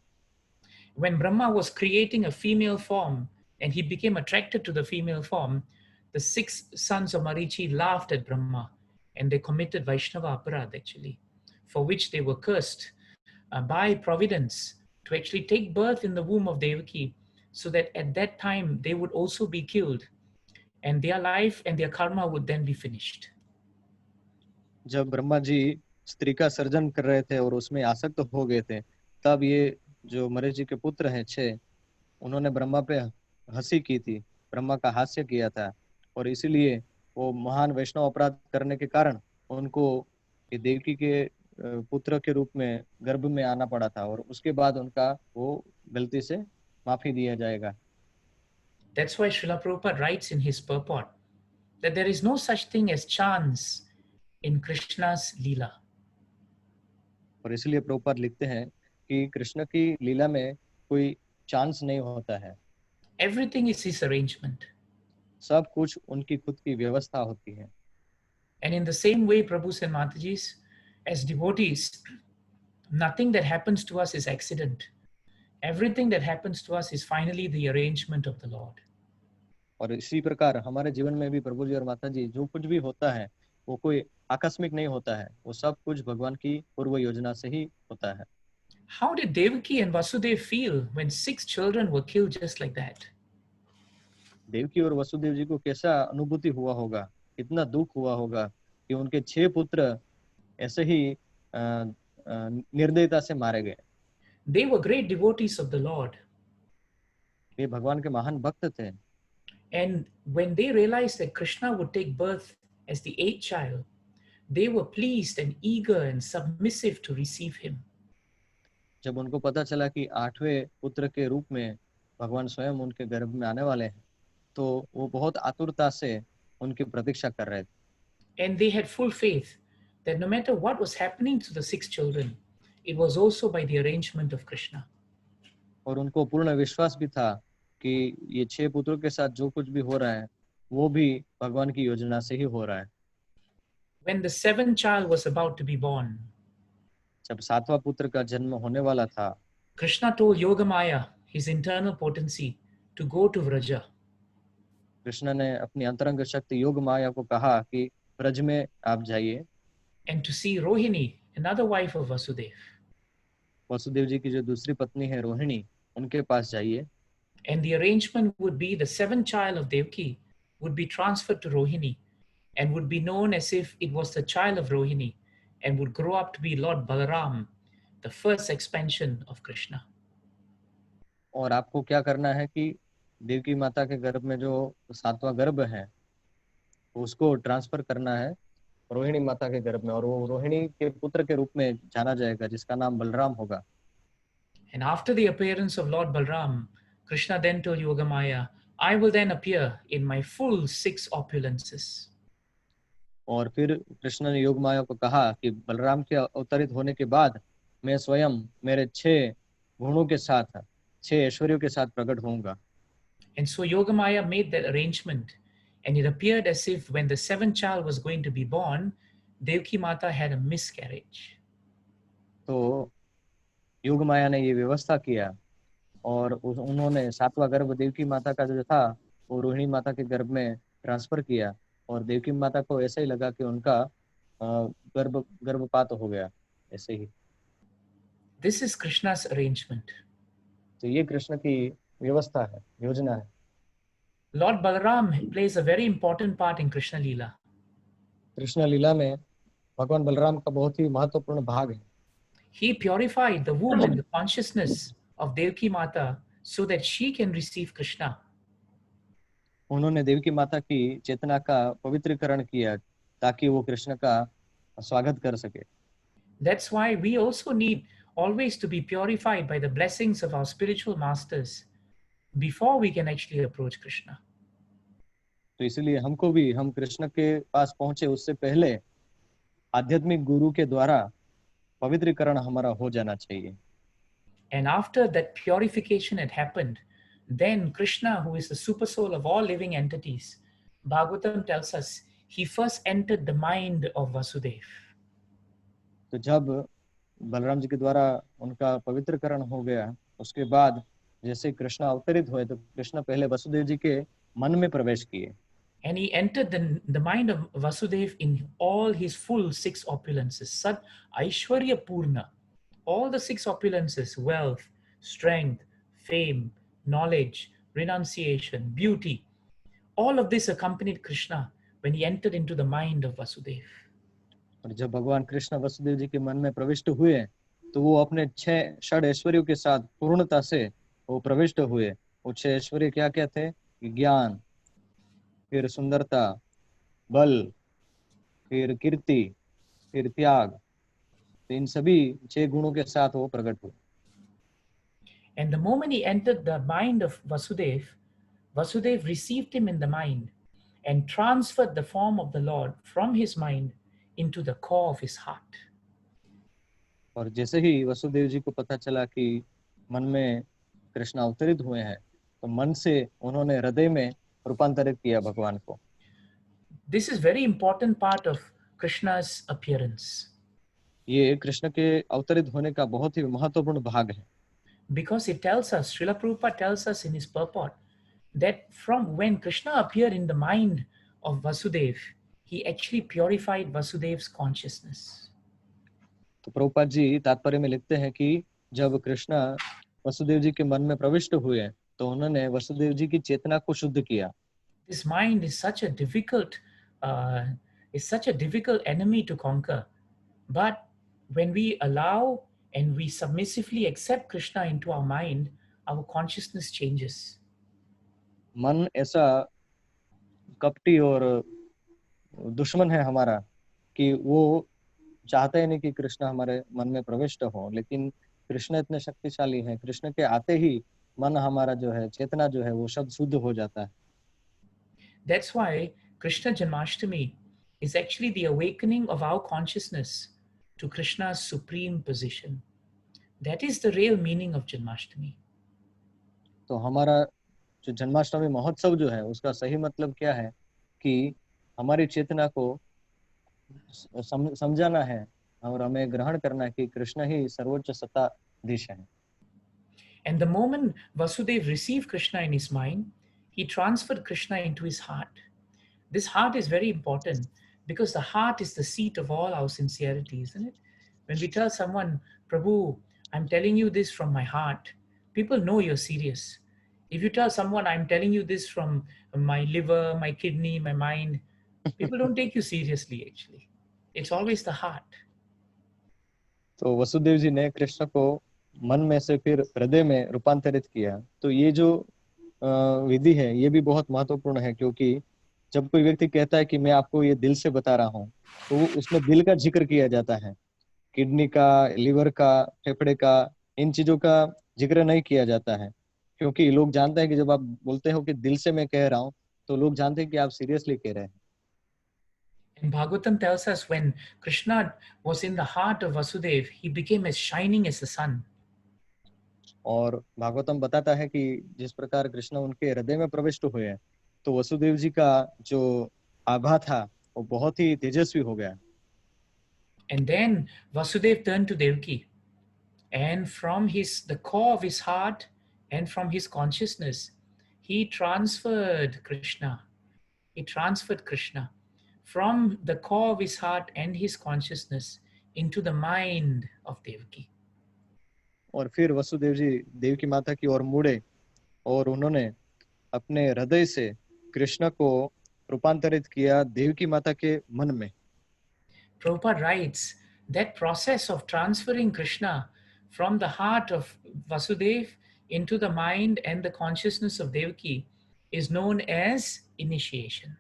When Brahma was creating a female form and he became attracted to the female form, the 6 sons of Marichi laughed at Brahma and they committed Vaishnava Aparad actually, for which they were cursed by Providence to actually take birth in the womb of Devaki, so that at that time they would also be killed and their life and their karma would then be finished. जब ब्रह्मा जी स्त्री का surgeon कर रहे थे और उसमें आसक्त हो गए थे, तब ये जो मरीचि के पुत्र हैं 6, उन्होंने ब्रह्मा पे हंसी की थी, ब्रह्मा का हास्य किया था और इसीलिए वो महान वैष्णव अपराध करने के कारण उनको ये देवकी के पुत्र के रूप में गर्भ में आना पड़ा था और उसके बाद उनका वो गलती से माफी दिया जाएगा। That's why Srila Prabhupada writes in his purport that there is no such thing as chance in Krishna's Leela. और इसलिए प्रभुपाद लिखते हैं कि कृष्ण की लीला में कोई चांस नहीं होता है। Everything is his arrangement. सब कुछ उनकी खुद की व्यवस्था होती है। And in the same way, Prabhus and Matajis, as devotees, nothing that happens to us is accident. Everything that happens to us is finally the arrangement of the Lord. और इसी प्रकार हमारे जीवन में भी प्रभु जी और माता जी जो कुछ भी होता है वो कोई आकस्मिक नहीं होता है, वो सब कुछ भगवान की पूर्व योजना से ही होता है। How did Devaki and Vasudev feel when 6 children were killed just like that? Devaki और वसुदेव जी को कैसा अनुभूति हुआ होगा, कितना दुख हुआ होगा कि उनके 6 पुत्र ऐसे ही निर्दयता से मारे गए। They were great devotees of the Lord. वे भगवान के महान भक्त थे। And when they realized that Krishna would take birth as the 8th child, they were pleased and eager and submissive to receive him. जब उनको पता चला कि 8वें पुत्र के रूप में भगवान स्वयं उनके गर्भ में आने वाले हैं, तो वो बहुत आतुरता से उनकी प्रतीक्षा कर रहे थे। And they had full faith that no matter what was happening to the 6 children, it was also by the arrangement of Krishna. और उनको पूर्ण विश्वास भी था कि ये 6 पुत्रों के साथ जो कुछ भी हो रहा है वो भी भगवान की योजना से ही हो रहा है। When the 7th child was about to be born, जब 7वां पुत्र का जन्म होने वाला था, Krishna told Yogamaya, his internal potency, to go to Vraja. Krishna ने अपनी अंतरंग शक्ति योग माया को कहा कि ब्रज में आप जाइए and to see Rohini, another wife of Vasudev. Vasudev जी की जो दूसरी पत्नी है रोहिणी, उनके पास जाइए। And the arrangement would be the 7th child of Devaki would be transferred to Rohini and would be known as if it was the child of Rohini and would grow up to be Lord Balaram, the first expansion of Krishna. और आपको क्या करना है कि देवकी माता के गर्भ में जो 7वां गर्भ है उसको ट्रांसफर करना है रोहिणी माता के गर्भ में और वो रोहिणी के पुत्र के रूप में जाना जाएगा जिसका नाम बलराम होगा। And after the appearance of Lord Balram, Krishna then told Yogamaya, I will then appear in my full 6 opulences. और फिर कृष्ण ने योग माया को कहा कि बलराम के अवतरित होने के बाद मैं स्वयं मेरे 6 गुणों के साथ 6 ऐश्वर्यों के साथ प्रकट होऊंगा। And so Yogamaya made that arrangement, and it appeared as if when the 7th child was going to be born, Devaki Mata had a miscarriage. तो योग माया ने ये व्यवस्था किया और उन्होंने 7वां गर्भ देवकी माता का जो था वो रोहिणी माता के गर्भ में ट्रांसफर किया और देवकी माता को ऐसा ही लगा कि उनका गर्भपात हो गया ऐसे ही। This is Krishna's arrangement. तो ये कृष्ण की व्यवस्था है, योजना है। Lord Balaram plays a very important part in Krishna Leela. Krishna लीला में भगवान बलराम का बहुत ही महत्वपूर्ण भाग है। He purified the womb and the consciousness of Devaki Mata so that she can receive Krishna. उन्होंने देवकी माता की चेतना का पवित्रीकरण किया ताकि वो कृष्ण का स्वागत कर सके। That's why we also need always to be purified by the blessings of our spiritual masters before we can actually approach Krishna. तो इसलिए हमको भी, हम कृष्ण के पास पहुंचे उससे पहले आध्यात्मिक गुरु के द्वारा पवित्रीकरण हमारा हो जाना चाहिए। And after that purification had happened, then Krishna, who is the super soul of all living entities, Bhagavatam tells us, he first entered the mind of Vasudev. तो जब बलराम जी के द्वारा उनका पवित्रकरण हो गया, उसके बाद जैसे कृष्ण अवतरित हुए तो कृष्ण पहले वसुदेव जी के मन में प्रवेश किए। And he entered the mind of Vasudev in all his full 6 opulences, Sat Aishwarya Purna, all the 6 opulences, wealth, strength, fame, knowledge, renunciation, beauty, all of this accompanied Krishna when he entered into the mind of Vasudev. और जब भगवान कृष्ण वसुदेव जी के मन में प्रविष्ट हुए तो वो अपने 6 षड ऐश्वर्यों के साथ पूर्णता से वो प्रविष्ट हुए। वो 6 ऐश्वर्य क्या क्या थे? ज्ञान, फिर सुंदरता, बल, फिर कीर्ति, फिर त्याग। तो इन सभी 6 गुणों के साथ वो प्रकट हुए। And the moment he entered the mind of Vasudev, Vasudev received him in the mind and transferred the form of the Lord from his mind into the core of his heart. और जैसे ही वसुदेव जी को पता चला कि मन में कृष्ण अवतरित हुए हैं तो मन से उन्होंने हृदय में रूपांतरित किया भगवान को। This is very important part of Krishna's appearance. ये कृष्ण के अवतरित होने का बहुत ही महत्वपूर्ण भाग है। Because it tells us, Srila Prabhupada tells us in his purport, that from when Krishna appeared in the mind of Vasudev, he actually purified Vasudev's consciousness. तो प्रभुपाद जी तात्पर्य में लिखते हैं कि जब कृष्ण वसुदेव जी के मन में प्रविष्ट हुए तो उन्होंने वसुदेव जी की चेतना को शुद्ध किया। This mind is such a difficult enemy to conquer. But when we allow and we submissively accept Krishna into our mind, our consciousness changes. मन ऐसा कपटी और दुश्मन है हमारा कि वो चाहते ही नहीं कि कृष्ण हमारे मन में प्रविष्ट हो, लेकिन कृष्ण इतने शक्तिशाली हैं, कृष्ण के आते ही मन हमारा जो है, चेतना जो है वो सब शुद्ध हो जाता है। That's why Krishna Janmashtami is actually the awakening of our consciousness to Krishna's supreme position. That is the real meaning of Janmashtami. तो हमारा जो जन्माष्टमी महोत्सव जो है उसका सही मतलब क्या है कि हमारी चेतना को समझाना है और हमें ग्रहण करना है कि कृष्ण ही सर्वोच्च सत्ताधीश है। And the moment Vasudev received Krishna in his mind, he transferred Krishna into his heart. This heart is very important because the heart is the seat of all our sincerity, isn't it? When we tell someone, Prabhu, I'm telling you this from my heart, people know you're serious. If you tell someone, I'm telling you this from my liver, my kidney, my mind, people don't take you seriously, actually. It's always the heart. तो वसुदेव जी ने कृष्ण को मन में से फिर हृदय में रूपांतरित किया। तो ये जो विधि है ये भी बहुत महत्वपूर्ण है, क्योंकि जब कोई व्यक्ति कहता है कि मैं आपको ये दिल से बता रहा हूँ तो उसमें दिल का जिक्र किया जाता है, किडनी का, लिवर का, फेफड़े का, इन चीजों का जिक्र नहीं किया जाता है। क्योंकि लोग जानते हैं कि जब आप बोलते हो कि दिल से मैं कह रहा हूँ तो लोग जानते हैं कि आप सीरियसली कह रहे हैं। And Bhagavatam tells us when Krishna was in the heart of Vasudev, he became as shining as the sun. और भागवतम बताता है कि जिस प्रकार कृष्ण उनके हृदय में प्रविष्ट हुए तो वसुदेव जी का जो आभा था वो बहुत ही तेजस्वी हो गया। And then Vasudev turned to Devaki, and from the core of his heart and from his consciousness, he transferred Krishna. He transferred Krishna from the core of his heart and his consciousness into the mind of Devaki. और फिर वसुदेव जी देवकी माता की ओर मुड़े और उन्होंने अपने हृदय से कृष्ण को रूपांतरित किया देवकी माता के मन में। Prabhupada writes that process of transferring Krishna from the heart of Vasudev into the mind and the consciousness of Devaki is known as initiation.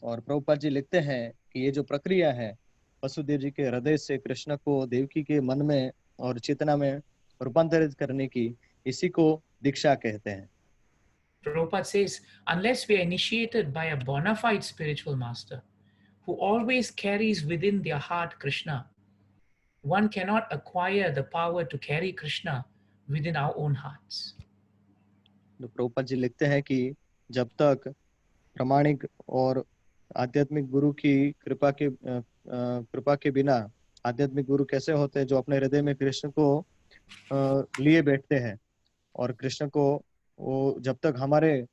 और प्रभुपाद जी लिखते हैं कि ये जो प्रक्रिया है वसुदेव जी के हृदय से कृष्ण को देवकी के मन में और चेतना में रूपांतरित करने की, इसी को दीक्षा कहते हैं। Prabhupada says, unless we are initiated by a bona fide spiritual master who always carries within their heart Krishna, one cannot acquire the power to carry Krishna within our own hearts. तो प्रभुपाद जी लिखते हैं कि जब तक प्रामाणिक और आध्यात्मिक गुरु की कृपा के बिना, आध्यात्मिक गुरु कैसे होते हैं जो अपने हृदय में कृष्ण को लिए बैठते हैं और कृष्ण को वो जब तक हमारे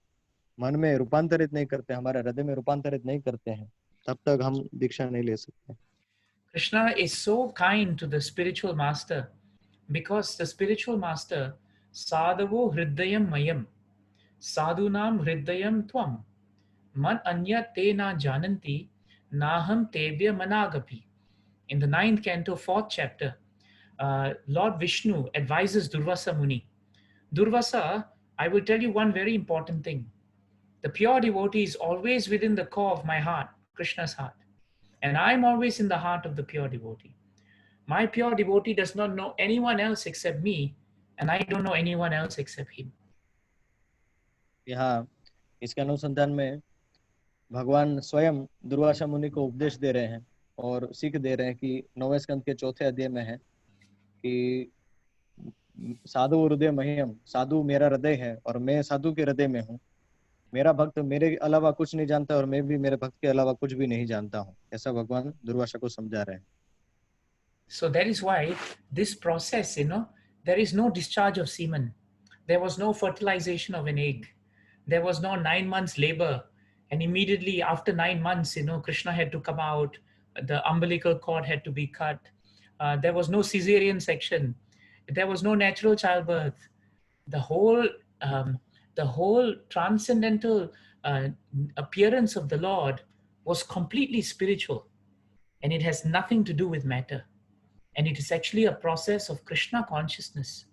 मन में रूपांतरित नहीं करते, हमारे हृदय में रूपांतरित नहीं करते हैं, तब तक हम दीक्षा नहीं ले सकते। Krishna is so kind to the spiritual master because the spiritual master sadhavo hridayam mayam sadhunam hridayam tvam man anya te na jananti naham tebya managapi. In the 9th canto, 4th chapter, Lord Vishnu advises Durvasa Muni. Durvasa, I will tell you one very important thing. The pure devotee is always within the core of my heart, Krishna's heart. And I'm always in the heart of the pure devotee. My pure devotee does not know anyone else except me, and I don't know anyone else except him. यहाँ इसके अनुसंधान में भगवान स्वयं दुर्वासा मुनि को उपदेश दे रहे हैं और सीख दे रहे हैं कि 9वें स्कंद के 4थे अध्याय में है कि साधु हृदय मह्यम, साधु मेरा हृदय है और मैं साधु के हृदय में हूँ। मेरा भक्त मेरे अलावा कुछ नहीं जानता और मैं भी मेरे भक्त के अलावा कुछ भी नहीं जानता हूँ, ऐसा भगवान दुर्वासा को समझा रहे हैं। So that is why this process, there is no discharge of semen. There was no fertilization of an egg. There was no 9 months labor. And immediately after 9 months, Krishna had to come out. The umbilical cord had to be cut. There was no cesarean section. There was no natural childbirth. The whole transcendental appearance of the Lord was completely spiritual, and it has nothing to do with matter. And it is actually a process of Krishna consciousness.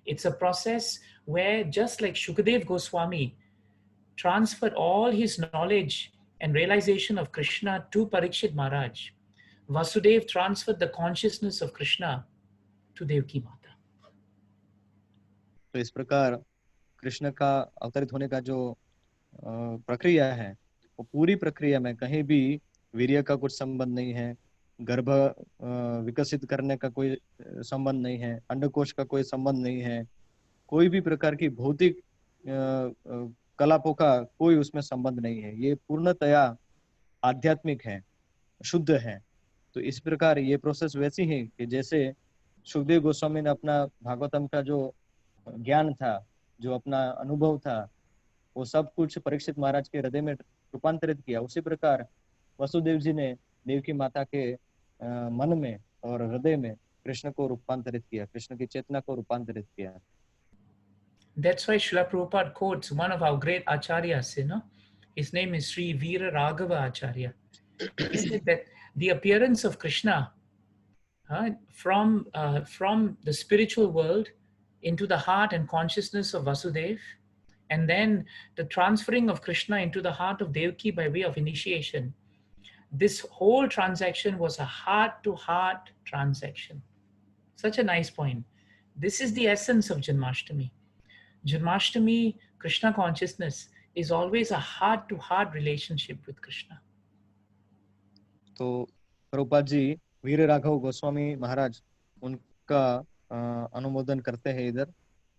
It's a process where, just like Shukadev Goswami transferred all his knowledge and realization of Krishna to Parikshit Maharaj, Vasudev transferred the consciousness of Krishna to Devaki Mata. तो इस प्रकार कृष्ण का अवतरित होने का जो प्रक्रिया है, वो पूरी प्रक्रिया में कहीं भी वीर्य का कुछ संबंध नहीं है, गर्भ विकसित करने का कोई संबंध नहीं है, अंडकोश का कोई संबंध नहीं है, कोई भी प्रकार की भौतिक कलापों का कोई उसमें संबंध नहीं है। ये पूर्णतया आध्यात्मिक है, शुद्ध है। तो इस प्रकार ये प्रोसेस वैसी है कि जैसे सुखदेव गोस्वामी ने अपना भागवतम का जो ज्ञान था, जो अपना अनुभव था, वो सब कुछ परीक्षित महाराज के हृदय में रूपांतरित किया, उसी प्रकार वसुदेव जी ने देवकी माता के मन में और हृदय में कृष्ण को रूपांतरित किया, कृष्ण की चेतना को रूपांतरित किया। That's why Srila Prabhupada quotes one of our great acharyas, his name is Sri Veera Raghava Acharya. He said that the appearance of Krishna from the spiritual world into the heart and consciousness of Vasudev, and then the transferring of Krishna into the heart of Devaki by way of initiation, this whole transaction was a heart-to-heart transaction. Such a nice point. This is the essence of Janmashtami. Janmashtami, Krishna consciousness, is always a heart-to-heart relationship with Krishna. तो प्रभुपाद जी वीर राघव गोस्वामी महाराज उनका अनुमोदन करते हैं इधर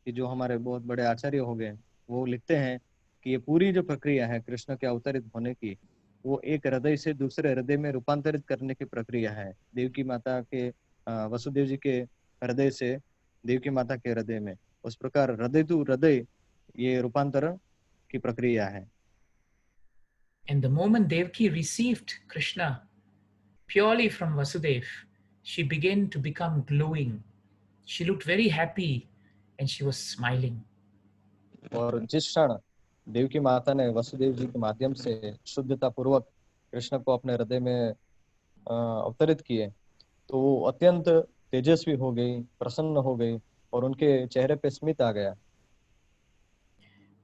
कि जो हमारे बहुत बड़े आचार्य हो गए, वो लिखते हैं कि ये पूरी जो प्रक्रिया है कृष्ण के अवतरित होने की, वो एक हृदय से दूसरे हृदय में रूपांतरित करने की प्रक्रिया है। देवकी माता के वसुदेव जी के हृदय से देवकी माता के हृदय में, उस प्रकार हृदय टू हृदय ये रूपांतरण की प्रक्रिया है। And the moment Devaki received Krishna purely from Vasudev, she began to become glowing. She looked very happy and she was smiling. और जिस क्षण देवकी माता ने वसुदेव जी के माध्यम से शुद्धता पूर्वक कृष्ण को अपने हृदय में अवतरित किए, तो वो अत्यंत तेजस्वी हो गई, प्रसन्न हो गई और उनके चेहरे पे स्मित आ गया।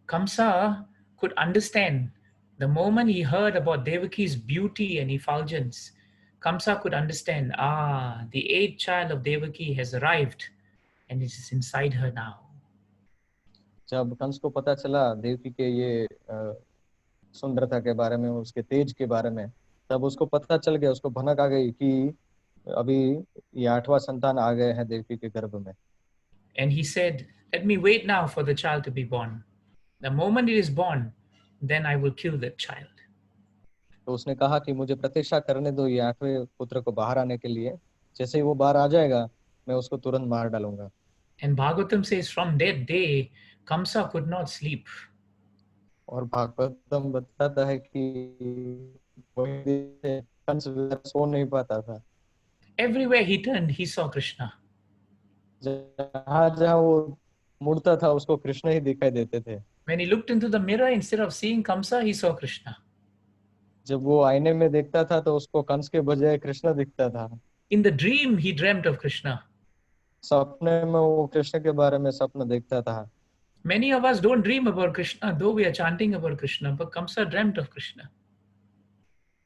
Kamsa could understand the moment he heard about Devaki's beauty and effulgence. Kamsa could understand, the eighth child of Devaki has arrived and it is inside her now. जब कंस को पता चला देवकी के ये सुंदरता के बारे में, उसके तेज के बारे में, तब उसको पता चल गया, उसको भनक आ गई कि अभी ये 8वां संतान आ गए हैं देवकी के गर्भ में। And he said, let me wait now for the child to be born. The moment it is born, then I will kill that child. तो उसने कहा कि मुझे प्रतीक्षा करने दो ये 8वें पुत्र को बाहर आने के लिए, जैसे ही वो बाहर आ जाएगा मैं उसको तुरंत मार डालूंगा। And Bhagavatam says from that day, Kamsa could not sleep. और भागवतम बताता है कि वही दिन से कंस सो नहीं पाता था। Everywhere he turned, he saw Krishna. जहाँ जहाँ वो मुड़ता था उसको कृष्ण ही दिखाई देते थे। When he looked into the mirror, instead of seeing Kamsa, he saw Krishna. जब वो आईने में देखता था तो उसको कंस के बजाय कृष्ण दिखता था। In the dream, he dreamt of Krishna. सपने में वो कृष्ण के बारे में स्वप्न देखता था। Many of us don't dream about Krishna, though we are chanting about Krishna, but Kamsa dreamt of Krishna.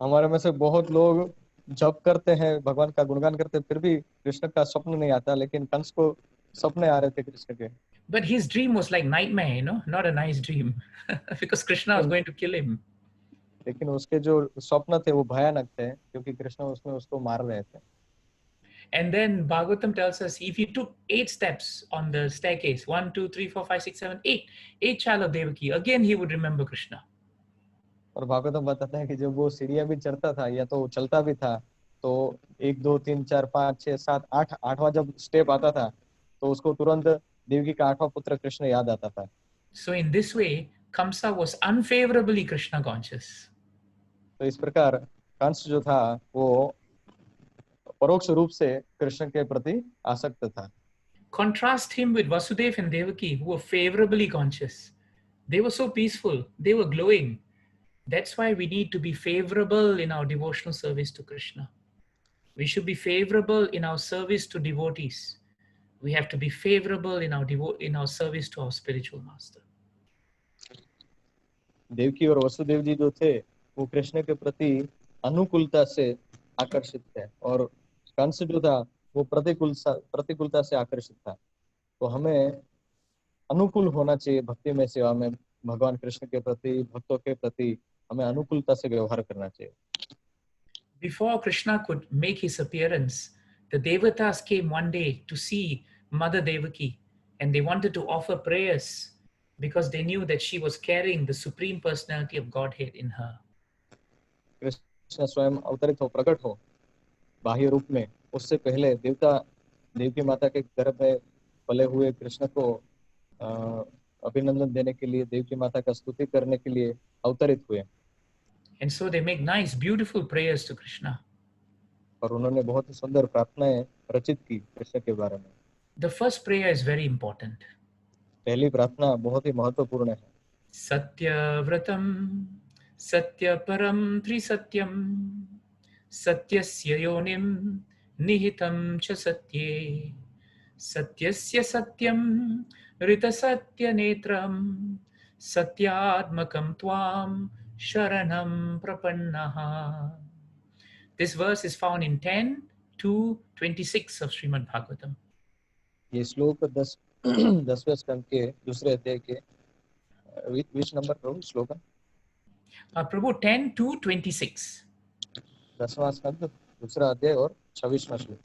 हमारे में से बहुत लोग जप करते हैं, भगवान का गुणगान करते हैं, फिर भी कृष्ण का स्वप्न नहीं आता, लेकिन कंस को सपने आ रहे थे कृष्ण के। But his dream was like nightmare, not a nice dream, because Krishna was going to kill him. लेकिन उसके जो स्वप्न थे वो भयानक थे, क्योंकि कृष्ण उसमें उसको मार रहे थे। And then Bhagavatam tells us if he took 8 steps on the staircase, 1, 2, 3, 4, 5, 6, 7, 8 child of Devaki, again he would remember Krishna. और भागवतम बताता है कि जब वो सीढ़ियां भी चढ़ता था या तो चलता भी था, तो 1 2 3 4 5 6 7 8 8वां जब स्टेप आता था तो उसको तुरंत देवकी का 8वां पुत्र कृष्ण याद आता था। So in this way, Kamsa was unfavorably Krishna conscious. तो इस प्रकार कंस जो था वो परोक्ष रूप से कृष्ण के प्रति आसक्त था। Contrast him with Vasudev and Devaki, who were favorably conscious. They were so peaceful, they were glowing. That's why we need to be favorable in our devotional service to Krishna. We should be favorable in our service to devotees. We have to be favorable in our service to our spiritual master. Devaki और वसुदेव जी जो थे वो कृष्ण के प्रति अनुकूलता से आकर्षित थे, और कंस जो था वो प्रतिकूलता से आकर्षित था। तो हमें अनुकूल होना चाहिए भक्ति में, सेवा में, भगवान कृष्ण के प्रति, भक्तों के प्रति हमें अनुकूलता से व्यवहार करना चाहिए। Before Krishna could make his appearance, the Devatas came one day to see Mother Devaki, and they wanted to offer prayers because they knew that she was carrying the Supreme Personality of Godhead in her. Krishna स्वयं अवतरित हो, प्रकट हो बाह्य रूप में, उससे पहले देवकी माता के गर्भ में पले हुए कृष्ण को अभिनंदन देने के लिए, देवकी माता का स्तुति करने के लिए अवतरित हुए। And so they make nice, beautiful prayers to Krishna. और उन्होंने बहुत ही सुंदर प्रार्थनाएं रचित की कृष्ण के बारे में। The first prayer is very important. पहली प्रार्थना बहुत ही महत्वपूर्ण है। Satyavratam Satyaparam Trisatyam Satyasya yonim nihitam cha satye Satyasya satyam ritasatya netram Satyatmakam tvam sharanam prapannaha. This verse is found in 10 to 26 of Srimad Bhagavatam. ये श्लोक 10वें स्कंद के दूसरे अध्याय के which number प्रभु श्लोक? Prabhu, 10 to 26. 10वां स्कंद दूसरा अध्याय और 26वां श्लोक।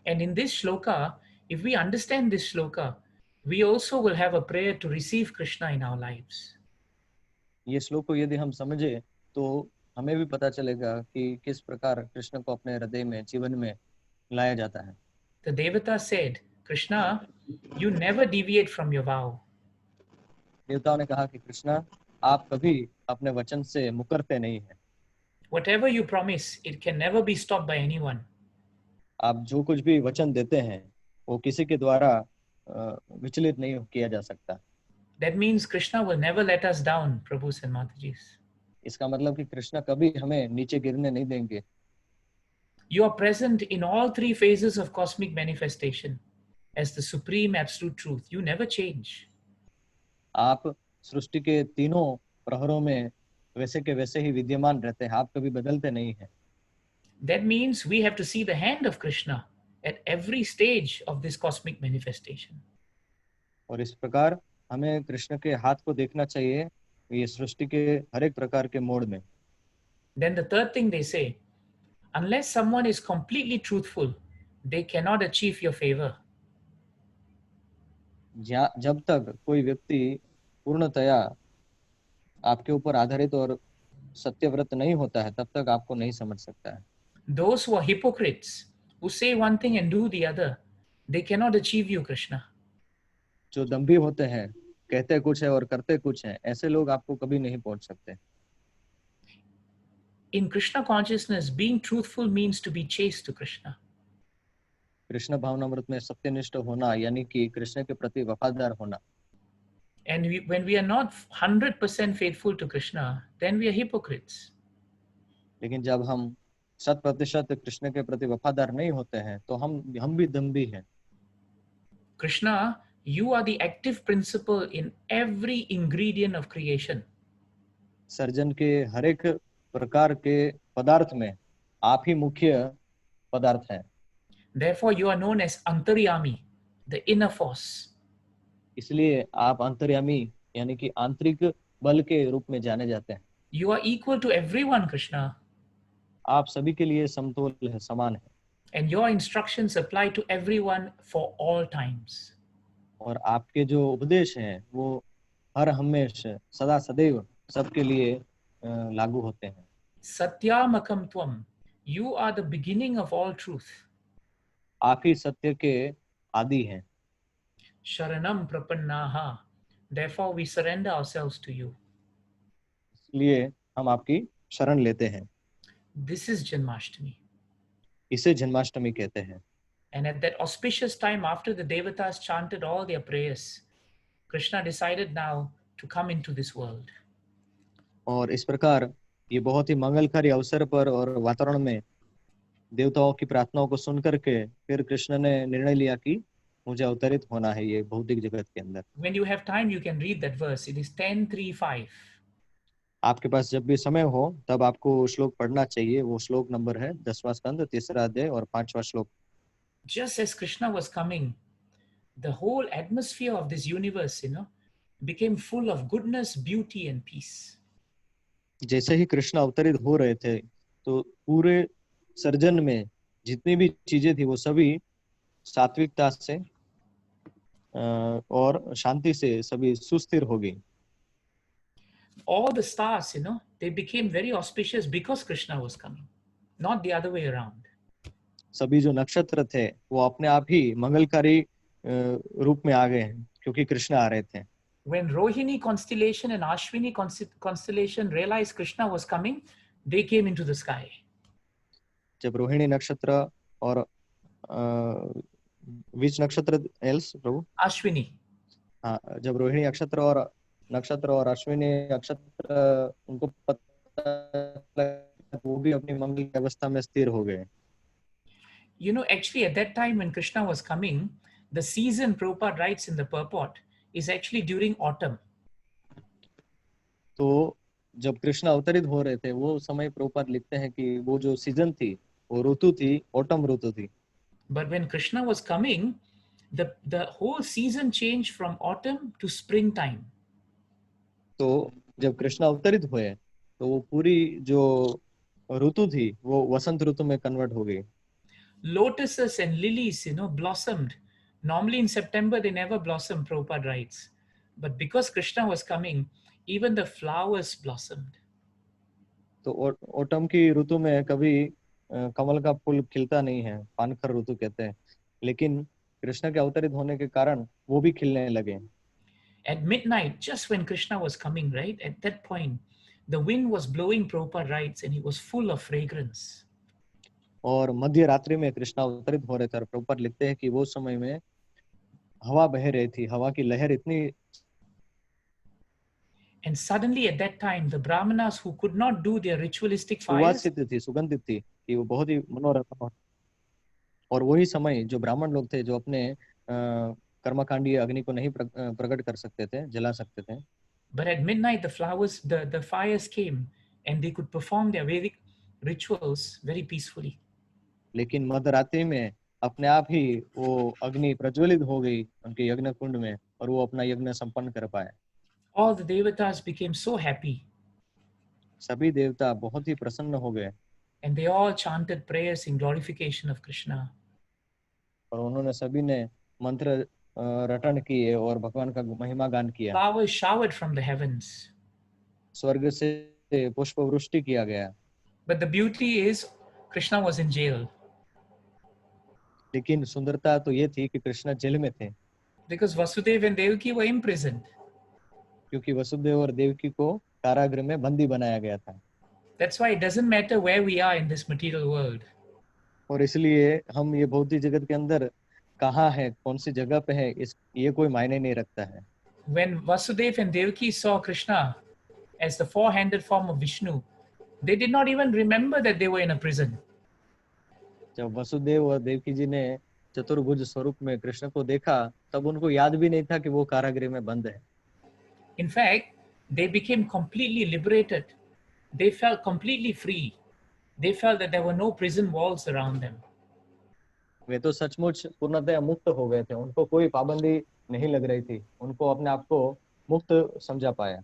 And in this shloka, if we understand this shloka, we also will have a prayer to receive Krishna in our lives. ये श्लोक को यदि हम समझे तो हमें भी पता चलेगा कि किस प्रकार कृष्ण को अपने हृदय में, जीवन में लाया जाता है। The Devata said, Krishna, you never deviate from your vow. देवताओं ने कहा कि कृष्णा आप कभी अपने वचन से मुकरते नहीं हैं। Whatever you promise, it can never be stopped by anyone. आप जो कुछ भी वचन देते हैं वो किसी के द्वारा विचलित नहीं किया जा सकता। That means Krishna will never let us down, Prabhus and Matajis. इसका मतलब कि कृष्ण कभी हमें नीचे गिरने नहीं देंगे। You are present in all three phases of cosmic manifestation as the supreme absolute truth. You never change. आप सृष्टि के तीनों प्रहरों में वैसे के वैसे ही विद्यमान रहते हैं, आप कभी बदलते नहीं हैं। That means we have to see the hand of Krishna at every stage of this cosmic manifestation. और इस प्रकार हमें कृष्ण के हाथ को देखना चाहिए ये सृष्टि के हर एक प्रकार के मोड़ में। Then the third thing they say, unless someone is completely truthful, they cannot achieve your favor. जब तक कोई व्यक्ति पूर्णतया आपके ऊपर आधारित और सत्यव्रत नहीं होता है तब तक आपको नहीं समझ सकता है। Those who are hypocrites, who say one thing and do the other, they cannot achieve you, Krishna. जो दंभी होते हैं, कहते कुछ है और करते कुछ है, ऐसे लोग आपको कभी नहीं पहुंच सकते। In Krishna consciousness, being truthful means to be chaste to Krishna. Krishna भावनामृत में सत्यनिष्ठ होना यानी कि कृष्ण के प्रति वफादार होना। And when we are not 100% faithful to Krishna, then we are hypocrites. लेकिन जब हम 100% कृष्ण के प्रति वफादार नहीं होते हैं तो हम भी दंभी हैं। Krishna, you are the active principle in every ingredient of creation. Surgeon के हर एक प्रकार के पदार्थ में आप ही मुख्य पदार्थ हैं। Therefore, you are known as Antaryami, the inner force. इसलिए आप अंतर्यामी यानी कि आंतरिक बल के रूप में जाने जाते हैं। You are equal to everyone, Krishna. आप सभी के लिए समतोल है, समान है। And your instructions apply to everyone for all times. और आपके जो उपदेश हैं वो हर हमेशा सदा सदैव सबके लिए लागू होते हैं। Satyamakam Tvam, you are the beginning of all truth. आप ही सत्य के आदि हैं। Sharanam Prapannaha, therefore we surrender ourselves to you. इसलिए हम आपकी शरण लेते हैं। This is Janmashtami. इसे जन्माष्टमी कहते हैं। And at that auspicious time, after the Devatas chanted all their prayers, Krishna decided now to come into this world. और इस प्रकार ये बहुत ही मंगलकारी अवसर पर और वातावरण में देवताओं की प्रार्थनाओं को सुन करके फिर कृष्ण ने निर्णय लिया कि मुझे अवतरित होना है ये भौतिक जगत के अंदर। When you have time, you can read that verse. It is 10:35. आपके पास जब भी समय हो तब आपको श्लोक पढ़ना चाहिए। वो श्लोक नंबर है 10वां स्कंद 3रा अध्याय और 5वां श्लोक। Just as Krishna was coming, the whole atmosphere of this universe, became full of goodness, beauty, and peace. जैसे ही कृष्ण अवतरित हो रहे थे तो पूरे सर्जन में जितनी भी चीजें थी वो सभी सात्विकता से और शांति से सभी सुस्थिर हो गई। All the stars, they became very auspicious because Krishna was coming, not the other way around. सभी जो नक्षत्र थे वो अपने आप ही मंगलकारी रूप में आ गए हैं क्योंकि कृष्ण आ रहे थे। When Rohini constellation and Ashwini constellation realized Krishna was coming, they came into the sky. जब रोहिणी नक्षत्र और विच नक्षत्र एल्स प्रभु? Ashwini. हाँ, जब रोहिणी नक्षत्र और अश्विनी नक्षत्र उनको पता वो भी अपनी मंगल की अवस्था में स्थिर हो गए। Actually at that time when Krishna was coming, the season, Prabhupada writes in the purport, is actually during autumn. तो जब कृष्ण अवतरित हो रहे थे वो समय प्रभुपाद लिखते हैं कि वो जो सीजन थी वो ऋतु थी, ऑटम ऋतु थी। But when Krishna was coming, the whole season changed from autumn to springtime. तो जब कृष्ण अवतरित हुए तो वो पूरी जो ऋतु थी वो वसंत ऋतु में कन्वर्ट हो गई। Lotuses and lilies, blossomed. Normally in September they never blossom, Prabhupada writes. But because Krishna was coming, even the flowers blossomed. तो ऑटम की ऋतु में कभी कमल का फूल खिलता नहीं है, पानखर ऋतु कहते हैं, लेकिन कृष्ण के अवतरित होने के कारण वो भी खिलने लगे। At midnight, just when Krishna was coming, right? At that point, the wind was blowing, Prabhupada writes, and it was full of fragrance. और मध्य रात्रि में कृष्णा अवतरित हो रहे थे और प्रभुपाद लिखते हैं कि वो समय में हवा बह रही थी, हवा की लहर इतनी। And suddenly at that time, the Brahmanas who could not do their ritualistic fires, सुवासित थी, सुगंधित थी, कि वो बहुत ही मनोरम। और वही समय जो ब्राह्मण लोग थे जो अपने कर्मकांडीय अग्नि को नहीं प्रकट कर सकते थे, जला सकते थे, but at midnight the fires came and they could perform their Vedic rituals very peacefully. लेकिन मध्यरात्रि में अपने आप ही वो अग्नि प्रज्वलित हो गई उनके यज्ञ कुंड में और वो अपना यज्ञ संपन्न कर पाए। All the devatas became so happy सभी देवता बहुत ही प्रसन्न हो गए and they all chanted prayers in glorification of Krishna. और उन्होंने सभी ने मंत्र रटन किए और भगवान का महिमा गान किया। Flowers showered from the heavens. स्वर्ग से पुष्प वृष्टि किया गया। But the beauty is Krishna was in jail. लेकिन सुंदरता तो ये थी कि कृष्ण जेल में थे, because Vasudeva and Devaki were imprisoned. क्योंकि वसुदेव और देवकी को कारागृह में बंदी बनाया गया था। That's why it doesn't matter where we are in this material world. और इसलिए हम ये भौतिक जगत के अंदर कहाँ है, कौन सी जगह पे है, ये कोई मायने नहीं रखता है। When Vasudeva and Devaki saw Krishna as the four-handed form of Vishnu, they did not even remember that they were in a prison. जब वसुदेव और देवकी जी ने चतुर्भुज स्वरूप में कृष्ण को देखा, तब उनको याद भी नहीं था कि वो कारागृह में बंद है। In fact, they became completely liberated. They felt completely free. They felt that there were no prison walls around them. वे तो सचमुच पूर्णतः मुक्त हो गए थे, उनको कोई पाबंदी नहीं लग रही थी, उनको अपने आप को मुक्त समझा पाया।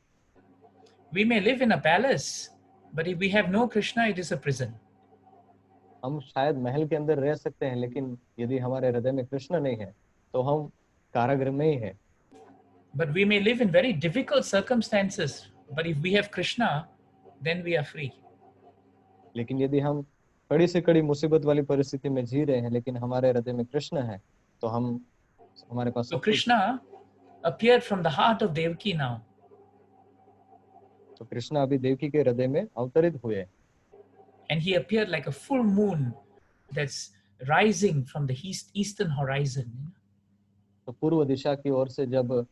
We may live in a palace, but if we have no Krishna, it is a prison. हम शायद महल के अंदर रह सकते हैं, लेकिन यदि हमारे हृदय में कृष्ण नहीं है तो हम कारागृह में ही है। But we may live in very difficult circumstances, but if we have Krishna, then we are free. लेकिन यदि हम कड़ी से कड़ी मुसीबत वाली परिस्थिति में जी रहे हैं, लेकिन हमारे हृदय में कृष्ण है, तो हमारे पास So Krishna appeared from the heart of Devaki now. तो कृष्ण अभी देवकी के हृदय में अवतरित हुए। And he appeared like a full moon that's rising from the eastern horizon. तो पूर्व दिशा की ओर से जब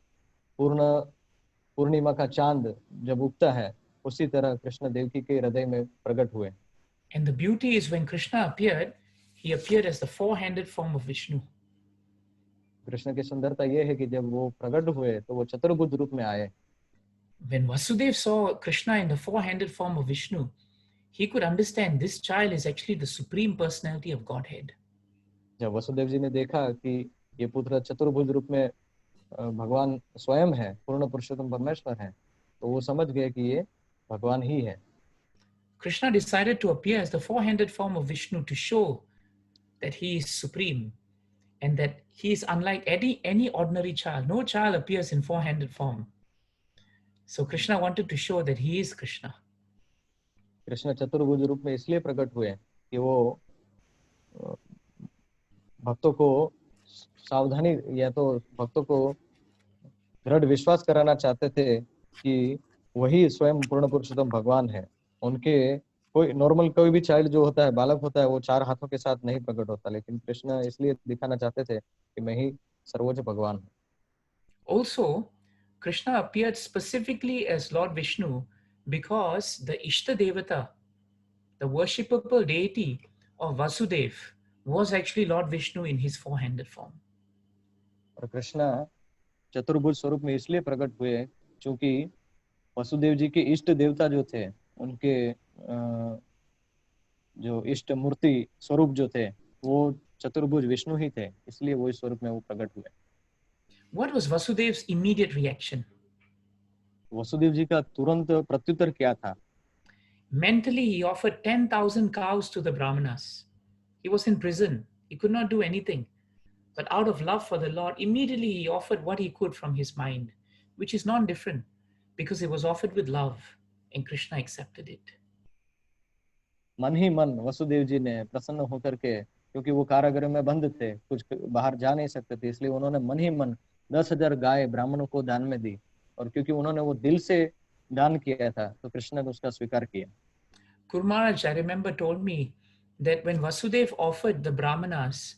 पूर्णिमा का चांद जब उगता है, उसी तरह कृष्ण देवकी के हृदय में प्रकट हुए। And the beauty is when Krishna appeared, he appeared as the four-handed form of Vishnu. Krishna की सुंदरता यह है कि जब वो प्रकट हुए तो वो चतुर्भुज रूप में आए। When Vasudeva saw Krishna in the four-handed form of Vishnu, he could understand this child is actually the supreme personality of Godhead. जब वसुदेव जी ने देखा कि ये पुत्र चतुर्भुज रूप में भगवान स्वयं है, पूर्ण पुरुषोत्तम परमेश्वर है, तो वो समझ गए कि ये भगवान ही है। Krishna decided to appear as the four-handed form of Vishnu to show that he is supreme and that he is unlike any ordinary child. No child appears in four-handed form. So Krishna wanted to show that he is Krishna. Krishna चतुर्भुज रूप में इसलिए प्रकट हुए कि वो भक्तों को सावधानी या तो भक्तों को दृढ़ विश्वास कराना चाहते थे कि वही स्वयं पूर्ण पुरुषोत्तम भगवान है। उनके कोई भी चाइल्ड जो होता है, बालक होता है, वो चार हाथों के साथ नहीं प्रकट होता, लेकिन कृष्ण इसलिए दिखाना चाहते थे कि मैं ही सर्वोच्च भगवान हूँ। Also, Krishna appeared specifically as Lord Vishnu because the Ishta Devata, the worshipable deity of Vasudev, was actually Lord Vishnu in his four-handed form. और कृष्ण चतुर्भुज स्वरूप में इसलिए प्रकट हुए क्योंकि वसुदेव जी के इष्ट देवता जो थे, उनके जो इष्ट मूर्ति स्वरूप जो थे, वो चतुर्भुज विष्णु ही थे, इसलिए वो इस स्वरूप में वो प्रकट हुए। What was Vasudev's immediate reaction? Vasudev जी का तुरंत प्रत्युत्तर क्या था? Mentally, he offered 10,000 cows to the Brahmanas. He was in prison. He could not do anything. But out of love for the Lord, immediately he offered what he could from his mind, which is non-different because it was offered with love and Krishna accepted it. मन ही मन वसुदेव जी ने प्रसन्न होकर के, क्योंकि वो कारागृह में बंद थे, कुछ बाहर जा नहीं सकते थे, इसलिए उन्होंने मन ही मन 10,000 गाय ब्राह्मणों को दान में दी, और क्योंकि उन्होंने वो दिल से दान किया था तो कृष्ण ने उसका स्वीकार किया। Guru Maharaj, I remember, told me that when Vasudev offered the Brahmanas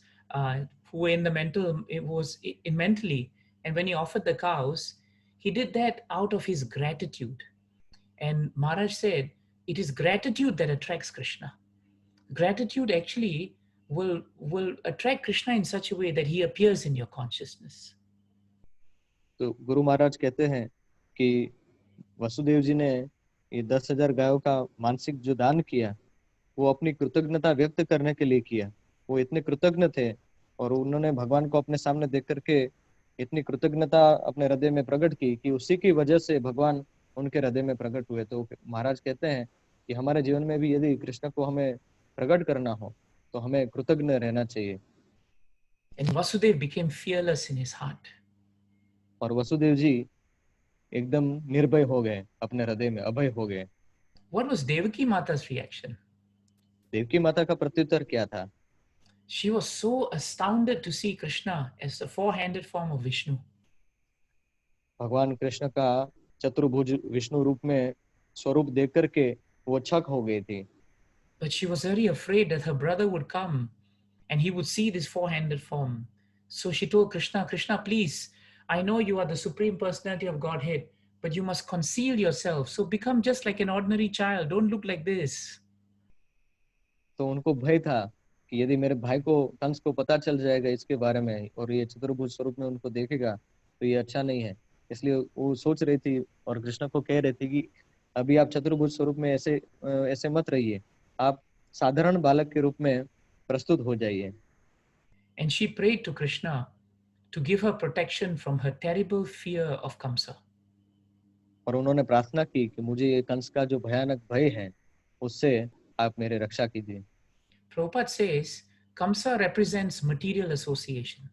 who were in the mental, it was in mentally, and when he offered the cows, he did that out of his gratitude. And Maharaj said, it is gratitude that attracts Krishna. Gratitude actually will attract Krishna in such a way that he appears in your consciousness. तो गुरु महाराज कहते हैं कि वसुदेव जी ने ये 10,000 गायों का मानसिक जो दान किया, वो अपनी कृतज्ञता व्यक्त करने के लिए किया। वो इतने कृतज्ञ थे और उन्होंने भगवान को अपने सामने देख करके इतनी कृतज्ञता अपने हृदय में प्रकट की कि उसी की वजह से भगवान उनके हृदय में प्रकट हुए। तो महाराज कहते हैं कि हमारे जीवन में भी यदि कृष्ण को हमें प्रकट करना हो तो हमें कृतज्ञ रहना चाहिए। And Vasudev became fearless in his heart. और वसुदेव जी एकदम निर्भय हो गए, अपने हृदय में अभय हो गए। What was Devaki Mata's reaction? Devaki माता का प्रत्युत्तर क्या था? She was so astounded to see Krishna as the four-handed form of Vishnu. भगवान कृष्ण का चतुर्भुज विष्णु रूप में स्वरूप देख करके वो छक हो गई थी। But she was very afraid that her brother would come and he would see this four-handed form. So she told Krishna, Krishna, please, I know you are the Supreme Personality of Godhead, but you must conceal yourself. So become just like an ordinary child. Don't look like this. तो उनको भय था कि यदि मेरे भाई को, कंस को पता चल जाएगा इसके बारे में और ये चतुर्भुज स्वरूप में उनको देखेगा तो ये अच्छा नहीं है। इसलिए वो सोच रही थी और कृष्ण को कह रही थी कि अभी आप चतुर्भुज स्वरूप में ऐसे मत रहिए, आप साधारण बालक के रूप में प्रस्तुत हो जाइए। And she prayed to Krishna to give her protection from her terrible fear of Kamsa. और उन्होंने प्रार्थना की कि मुझे ये कंस का जो भयानक भय है उससे आप मेरे रक्षा कीजिए। Prabhupada says Kamsa represents material association.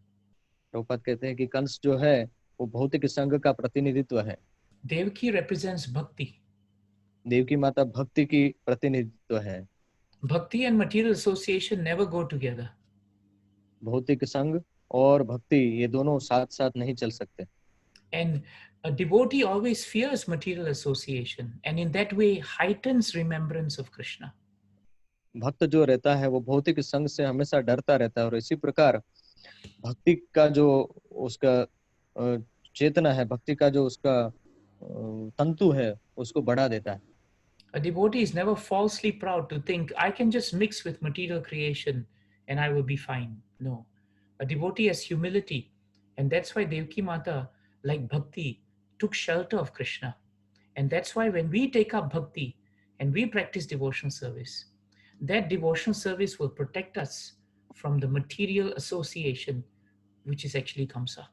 Prabhupada कहते हैं कि कंस जो है वो भौतिक संघ का प्रतिनिधित्व है। Devaki represents bhakti. देवकी माता भक्ति की प्रतिनिधित्व है। Bhakti and material association never go together. भौतिक संघ और भक्ति ये दोनों साथ साथ नहीं चल सकते। And a devotee always fears material association and in that way heightens remembrance of Krishna. भक्त जो रहता है वो भौतिक संघ से हमेशा डरता रहता है और इसी प्रकार भक्ति का जो उसका चेतना है, भक्ति का जो उसका तंतु है उसको बढ़ा देता है। A devotee is never falsely proud to think, I can just mix with material creation and I will be fine. No. A devotee has humility. And that's why Devaki Mata, like Bhakti, took shelter of Krishna. And that's why when we take up Bhakti and we practice devotional service, that devotional service will protect us from the material association, which is actually Kamsa.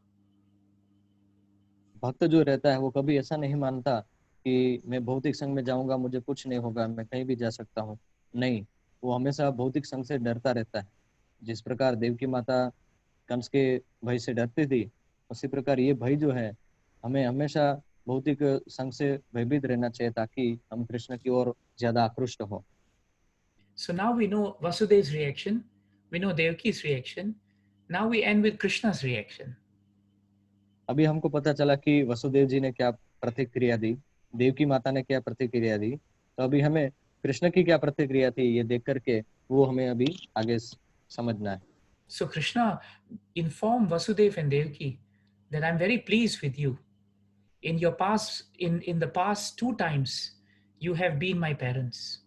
भक्त जो रहता है वो कभी ऐसा नहीं मानता कि मैं भौतिक संघ में जाऊंगा मुझे कुछ नहीं होगा, मैं कहीं भी जा सकता हूँ। नहीं, वो हमेशा भौतिक संघ से डरता रहता है। जिस प्रकार देवकी माता कंस के भय से डरती थी, उसी प्रकार ये भय जो है हमें हमेशा भौतिक संघ से भयभीत रहना चाहिए ताकि हम कृष्ण की ओर ज्यादा आकृष्ट हो। So now we know Vasudev's reaction, we know Devaki's reaction. Now we end with Krishna's reaction. अभी हमको पता चला कि वसुदेव जी ने क्या प्रतिक्रिया दी, देवकी माता ने क्या प्रतिक्रिया दी, तो अभी हमें कृष्ण की क्या प्रतिक्रिया थी ये देख करके वो हमें अभी आगे समझना है। So Krishna informed Vasudeva and Devaki that I'm very pleased with you. In your past, in the past 2 times, you have been my parents,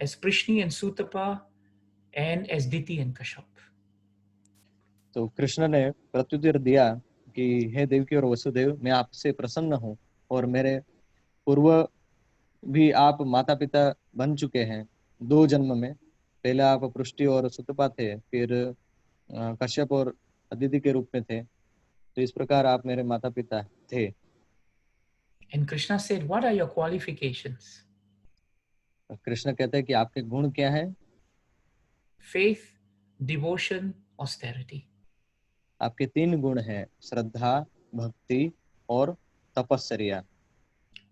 as Prishni and Sutapa, and as Diti and Kashyap. तो कृष्ण ने प्रत्युत्तर दिया कि हे देवकी और वसुदेव, मैं आपसे प्रसन्न हूँ और मेरे पूर्व भी आप माता पिता बन चुके हैं 2 जन्म में। पहले आप पृष्टि और सुतपा थे, फिर कश्यप और अदिति के रूप में थे, तो इस प्रकार आप मेरे माता पिता थे। And Krishna said, what are your qualifications? Krishna कहते हैं कि आपके गुण क्या है? Faith, devotion, austerity. आपके 3 गुण हैं, श्रद्धा, भक्ति और तपस्या।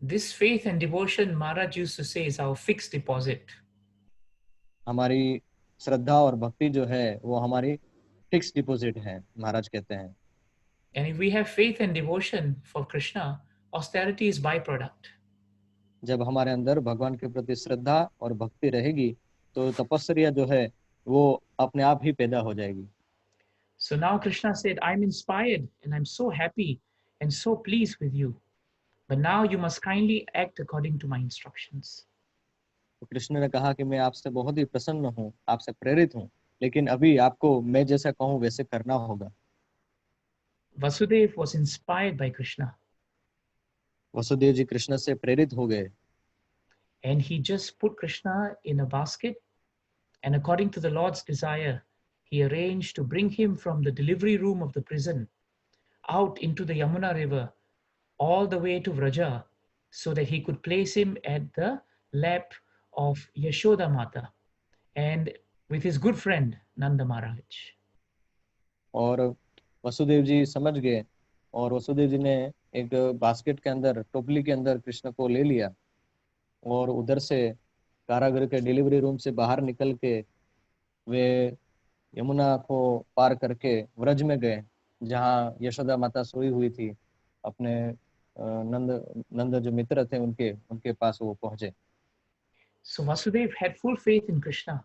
This faith and devotion, Maharaj used to say, is our fixed deposit. हमारी श्रद्धा और भक्ति जो है वो हमारी फिक्स डिपॉजिट है, महाराज कहते हैं। And if we have faith and devotion for Krishna, austerity is byproduct. जब हमारे अंदर भगवान के प्रति श्रद्धा और भक्ति रहेगी तो तपस्या जो है वो अपने आप ही पैदा हो जाएगी। So now Krishna said, I'm inspired and I'm so happy and so pleased with you. But now you must kindly act according to my instructions. तो कृष्ण ने कहा कि मैं आपसे बहुत ही प्रसन्न हूँ, आपसे प्रेरित हूँ, लेकिन अभी आपको मैं जैसा कहूँ वैसे करना होगा। Vasudeva was inspired by Krishna. Vasudev जी कृष्ण से प्रेरित हो गए। And he just put Krishna in a basket. And according to the Lord's desire, he arranged to bring him from the delivery room of the prison out into the Yamuna River, all the way to Vraja, so that he could place him at the lap of Yashoda Mata and with his good friend Nanda Maharaj. और वसुदेव जी समझ गए और वसुदेव जी ने एक basket के अंदर, टोपली के अंदर कृष्ण को ले लिया और उधर से कारागृह के डिलीवरी रूम से बाहर निकल के वे यमुना को पार करके व्रज में गए, जहाँ यशोदा माता सोई हुई थी। अपने नंद जो मित्र थे उनके पास वो पहुंचे। So Vasudeva had full faith in Krishna,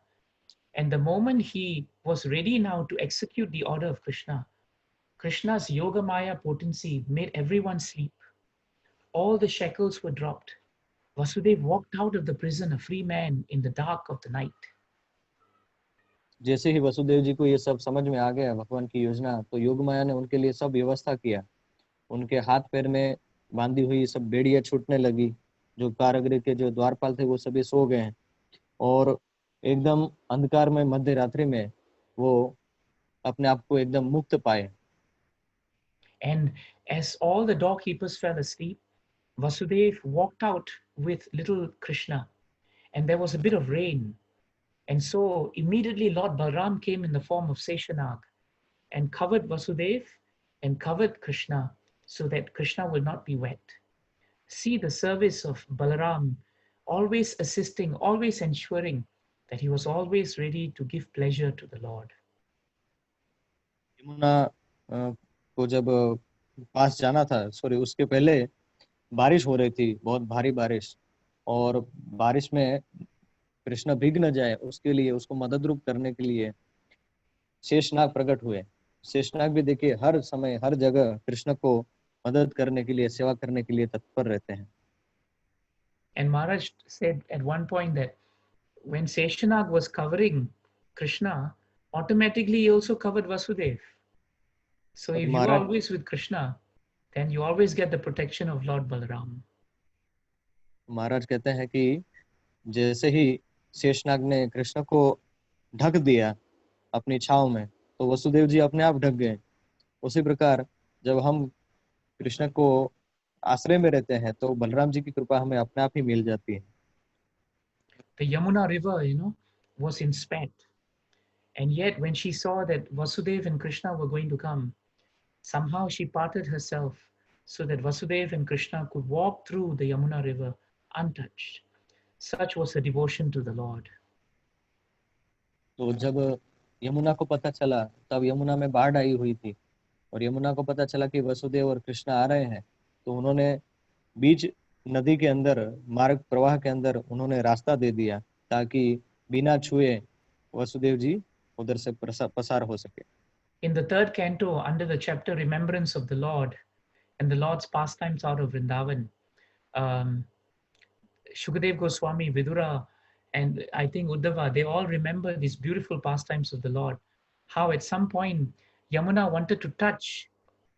and the moment he was ready now to execute the order of Krishna, Krishna's Yoga Maya potency made everyone sleep. All the shackles were dropped. Vasudeva walked out of the prison a free man in the dark of the night. जैसे ही वसुदेव जी को ये सब समझ में आ गया भगवान की योजना, तो योग माया ने उनके लिए सब व्यवस्था किया। उनके हाथ पैर में बांधी हुई सब बेड़ियां छूटने लगी। जो कारागृह के जो द्वारपाल थे वो सभी सो गए हैं और एकदम अंधकार में मध्य रात्रि में वो अपने आप को एकदम मुक्त पाए। And as all the doorkeepers fell asleep, Vasudeva walked out with little Krishna, and there was a bit of rain. And so immediately Lord Balaram came in the form of Seshanag and covered Vasudeva and covered Krishna so that Krishna will not be wet. See the service of Balaram, always assisting, always ensuring that he was always ready to give pleasure to the Lord. Yamuna को जब पास जाना था, उसके पहले बारिश हो रही थी, बहुत भारी बारिश, और बारिश में कृष्ण भीग न जाए उसके लिए, उसको मदद रूप करने के लिए शेषनाग प्रकट हुए। शेषनाग भी देखिए हर समय हर जगह कृष्ण को मदद करने के लिए, सेवा करने के लिए तत्पर रहते हैं। And Maharaj said at one point that when Seshanag was covering Krishna, automatically he also covered Vasudeva. So if you are always with Krishna, then you always get the protection of Lord Balaram. महाराज कहते हैं कि जैसे ही शेषनाग ने कृष्ण को ढक दिया अपनी छाव में, तो वसुदेव जी अपने आप ढक गए। उसी प्रकार जब हम कृष्ण को आश्रय में रहते हैं तो बलराम जी की कृपा हमें अपने आप ही मिल जाती है। The Yamuna river, was in spat. And yet when she saw that Vasudeva and Krishna were going to come, somehow she parted herself so that Vasudeva and Krishna could walk through the Yamuna river untouched. Such was her devotion to the Lord. तो जब यमुना को पता चला, तब यमुना में बाढ़ आई हुई थी और यमुना को पता चला कि वसुदेव और कृष्ण आ रहे हैं, तो उन्होंने बीच नदी के अंदर, मार्ग प्रवाह के अंदर उन्होंने रास्ता दे दिया ताकि बिना छुए वसुदेव जी उधर से पसार हो सके। In the third canto, under the chapter Remembrance of the Lord and the Lord's pastimes out of Vrindavan, Shukadev Goswami, Vidura, and I think Uddhava, they all remember these beautiful pastimes of the Lord. How at some point Yamuna wanted to touch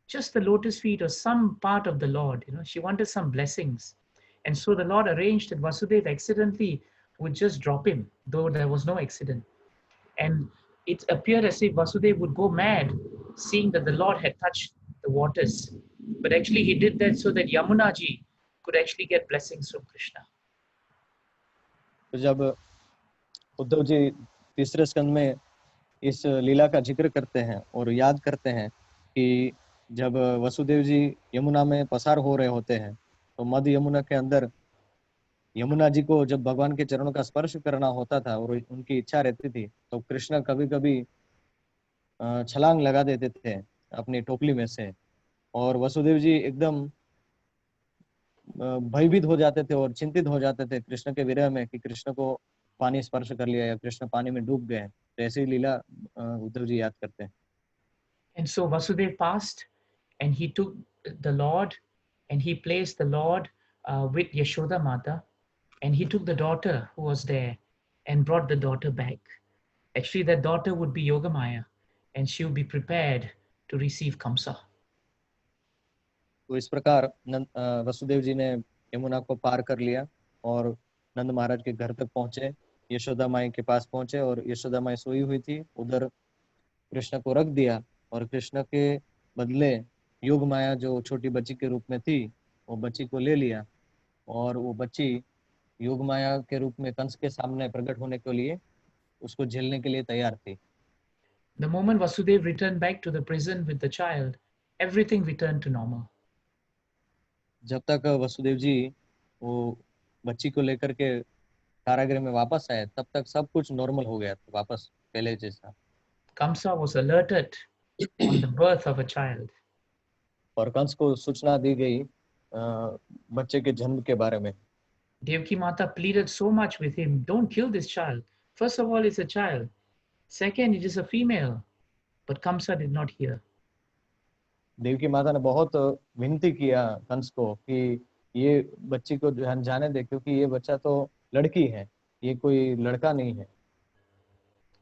just the lotus feet or some part of the Lord. She wanted some blessings. And so the Lord arranged that Vasudeva accidentally would just drop him, though there was no accident. And it appeared as if Vasudeva would go mad, seeing that the Lord had touched the waters. But actually he did that so that Yamuna ji could actually get blessings from Krishna. तो जब उद्धव जी तीसरे स्कंद में इस लीला का जिक्र करते हैं और याद करते हैं कि जब वसुदेव जी यमुना में पसार हो रहे होते हैं, तो मध्य यमुना के अंदर यमुना जी को जब भगवान के चरणों का स्पर्श करना होता था और उनकी इच्छा रहती थी, तो कृष्ण कभी कभी छलांग लगा देते थे अपनी टोपली में से और वसुदेव जी एकदम भयभीत हो जाते थे और चिंतित हो जाते थे कृष्ण के विरह में कि कृष्ण को पानी स्पर्श कर लिया या कृष्ण पानी में डूब गए। तो ऐसी लीला उद्धव जी याद करते हैं। And so Vasudev passed and he took the Lord and he placed the Lord with Yashoda Mata, and he took the daughter who was there and brought the daughter back. Actually, that daughter would be Yogamaya and she would be prepared to receive Kamsa. तो इस प्रकार वसुदेव जी ने यमुना को पार कर लिया और नंद महाराज के घर तक पहुंचे, यशोदा माई के पास पहुंचे और यशोदा माई सोई हुई थी, उधर कृष्ण को रख दिया और कृष्ण के बदले योग माया जो छोटी बच्ची के रूप में थी वो बच्ची को ले लिया और वो बच्ची योग माया के रूप में कंस के सामने प्रकट होने के लिए उसको झेलने के लिए तैयार थी। The moment Vasudev returned back to the prison with the child, everything returned to normal. जब तक वसुदेव जी वो बच्ची को लेकर के कारागृह में वापस आए तब तक सब कुछ नॉर्मल हो गया था, वापस पहले जैसा। Kamsa was alerted on the birth of a child. और कंस को सूचना दी गई बच्चे के जन्म के बारे में। Devaki Mata pleaded so much with him, don't kill this child. First of all, it's a child. Second, it is a female. But Kamsa did not hear. Devaki माता ने बहुत विनती किया कंस को कि ये बच्ची को जाने दे क्योंकि ये बच्चा तो लड़की है, ये कोई लड़का नहीं है।